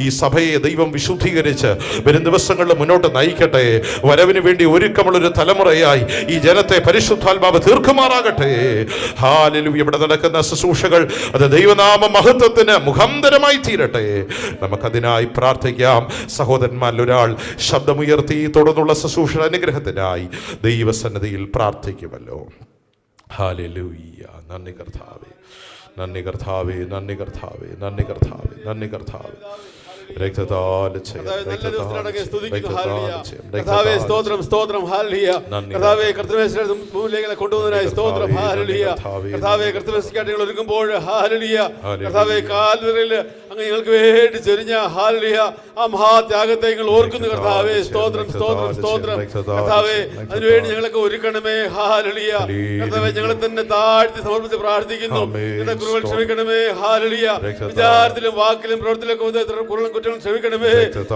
ഈ സഭയെ ദൈവം വിശുദ്ധീകരിച്ച് വരും ദിവസങ്ങളിൽ മുന്നോട്ട് നയിക്കട്ടെ. വരവിന് വേണ്ടി ഒരുക്കമുള്ളൊരു തലമുറയായി ഈ ജനത്തെ പരിശുദ്ധാത്മാവ് തീർക്കുമാറാകട്ടെ. ഹല്ലേലൂയ. ഇവിടെ നടക്കുന്ന ശുശ്രൂഷകൾ അത് ദൈവനാമ മഹത്വത്തിന് മുഖാന്തരമായി തീരട്ടെ. നമുക്കതിനായി പ്രാർത്ഥിക്കാം. സഹോദരന്മാരിൽ ഒരാൾ ശബ്ദമുയർത്തി തുടർന്നുള്ള ശുശ്രൂഷ അനുഗ്രഹത്തിനായി ദൈവസന്നിധിയിൽ പ്രാർത്ഥിക്കുമല്ലോ. ഹല്ലേലൂയ. നന്ദി കർത്താവേ, നന്ദി കർത്താവേ, നന്ദി കർത്താവേ, നന്ദി കർത്താവേ, നന്ദി കർത്താവേ. സ്തോത്രം, സ്തോത്രം, ഹല്ലേലൂയ. കർത്താവേ, കർത്തൃമേശയുടെ മുമ്പിലേക്ക് കൊണ്ടുവന്നതിനായി സ്തോത്രം, ഹല്ലേലൂയ. കർത്താവേ, കർത്തൃമേശയ്ക്കായിട്ട് ഞങ്ങൾ ഒരുങ്ങുമ്പോൾ ഹല്ലേലൂയ, കർത്താവേ, കാൽവറിയിൽ അങ്ങ് ഞങ്ങൾക്ക് വേണ്ടി ചൊരിഞ്ഞ ഹല്ലേലൂയ ആ മഹാത്യാഗത്തെ ഞങ്ങൾ ഓർക്കുന്നു കർത്താവേ. സ്തോത്രം, സ്തോത്രം, സ്തോത്രം. കർത്താവേ, അതിനുവേണ്ടി ഞങ്ങളൊക്കെ ഒരുക്കണമേ. ഹല്ലേലൂയ. കർത്താവേ, ഞങ്ങളെ തന്നെ താഴ്ത്തി സമർപ്പിച്ച് പ്രാർത്ഥിക്കുന്നു. ഞങ്ങളുടെ കുറവുകൾ ക്ഷമിക്കണമേ. ഹല്ലേലൂയ. വിചാരത്തിലും വാക്കിലും പ്രവൃത്തിയിലൊക്കെ കുറ്റങ്ങൾ ക്ഷമിക്കണമേ.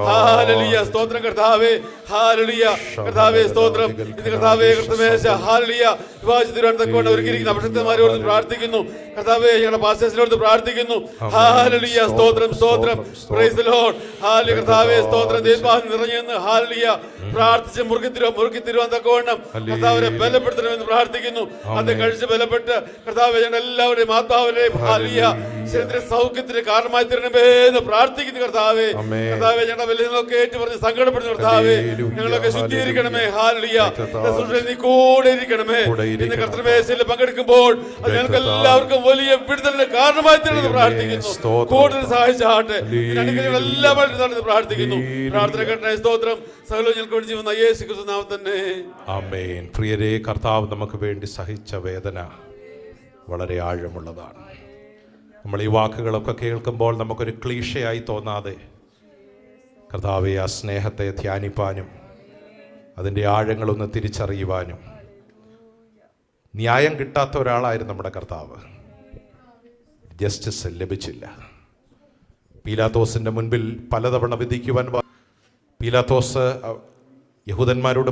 ഹല്ലേലൂയ. സ്തോത്രം കർത്താവേ. ഹല്ലേലൂയ. കർത്താവേ, സ്തോത്രം. ഇത് കർത്താവേ, കർത്തൃമേശ ഹല്ലേലൂയ വിവാഹിതരുവാൻ ഒരുക്കിയിരിക്കുന്ന അഭിഷിക്തന്മാരോട് പ്രാർത്ഥിക്കുന്നു കർത്താവേ. ഞങ്ങളുടെ പാസ്റ്റേഴ്സിനോട് പ്രാർത്ഥിക്കുന്നു. ഹല്ലേലൂയ. സ്തോത്രം, സ്തോത്രം. Praise the Lord. ഹല്ലേലൂയ. കർത്താവേ, സ്തോത്രം. ദൈവം നിറഞ്ഞെന്ന് ഹല്ലേലൂയ പ്രാർത്ഥിച്ച് മുറുക്കി തരുവാൻ തക്കവണ്ണം കർത്താവിനെ ബലപ്പെടുത്തണമെന്ന് പ്രാർത്ഥിക്കുന്നു. അത് കഴിച്ച് ബലപ്പെട്ട് കർത്താവേ ഞങ്ങൾ എല്ലാവരുടെയും ആത്മാവിനെയും ഹല്ലേലൂയ ശരീരത്തിന്റെ സൗഖ്യത്തിന് കാരണമായി തീരണമേ എന്ന് പ്രാർത്ഥിക്കുന്നു കർത്താവേ. ആമേൻ. കർത്താവേ, ഞങ്ങളുടെ ബലഹീനതകളൊക്കെ ഏറ്റുപറഞ്ഞ് സങ്കടപ്പെടുന്നു കർത്താവേ. ഹല്ലേലൂയ. ഞങ്ങളൊക്കെ ശുദ്ധീകരിക്കണമേ. ഹല്ലേലൂയ. കർത്താവേ. ശുശ്രൂഷയിൽ നീ കൂടെ ഇരിക്കണമേ. ഇന്ന് കർത്തൃമേശയിൽ പങ്കെടുക്കുമ്പോൾ അത് ഞങ്ങൾക്ക് എല്ലാവർക്കും വലിയ വിടുതലിന് കാരണമായി തീരണമെന്ന് പ്രാർത്ഥിക്കുന്നു. കൂടുതൽ സഹായിച്ചാട്ടെ. എല്ലാവരും പ്രാർത്ഥിക്കുന്നു. പ്രാർത്ഥന കേട്ട സ്തോത്രം. സകലവും ഞങ്ങൾക്ക് വേണ്ടി ചെയ്യുന്ന യേശു ക്രിസ്തു നാമത്തിൽ തന്നെ. ആമേൻ. പ്രിയരേ, കർത്താവ് നമുക്ക് വേണ്ടി സഹിച്ച വേദന വളരെ ആഴമുള്ളതാണ്. നമ്മൾ ഈ വാക്കുകളൊക്കെ കേൾക്കുമ്പോൾ നമുക്കൊരു ക്ലീശയായി തോന്നാതെ കർത്താവെ ആ സ്നേഹത്തെ ധ്യാനിപ്പാനും അതിൻ്റെ ആഴങ്ങളൊന്ന് തിരിച്ചറിയുവാനും. ന്യായം കിട്ടാത്ത ഒരാളായിരുന്നു നമ്മുടെ കർത്താവ്. ജസ്റ്റിസ് ലഭിച്ചില്ല. പീലാത്തോസിൻ്റെ മുൻപിൽ പലതവണ വിധിക്കുവാൻ പീലാത്തോസ് യഹൂദന്മാരോട്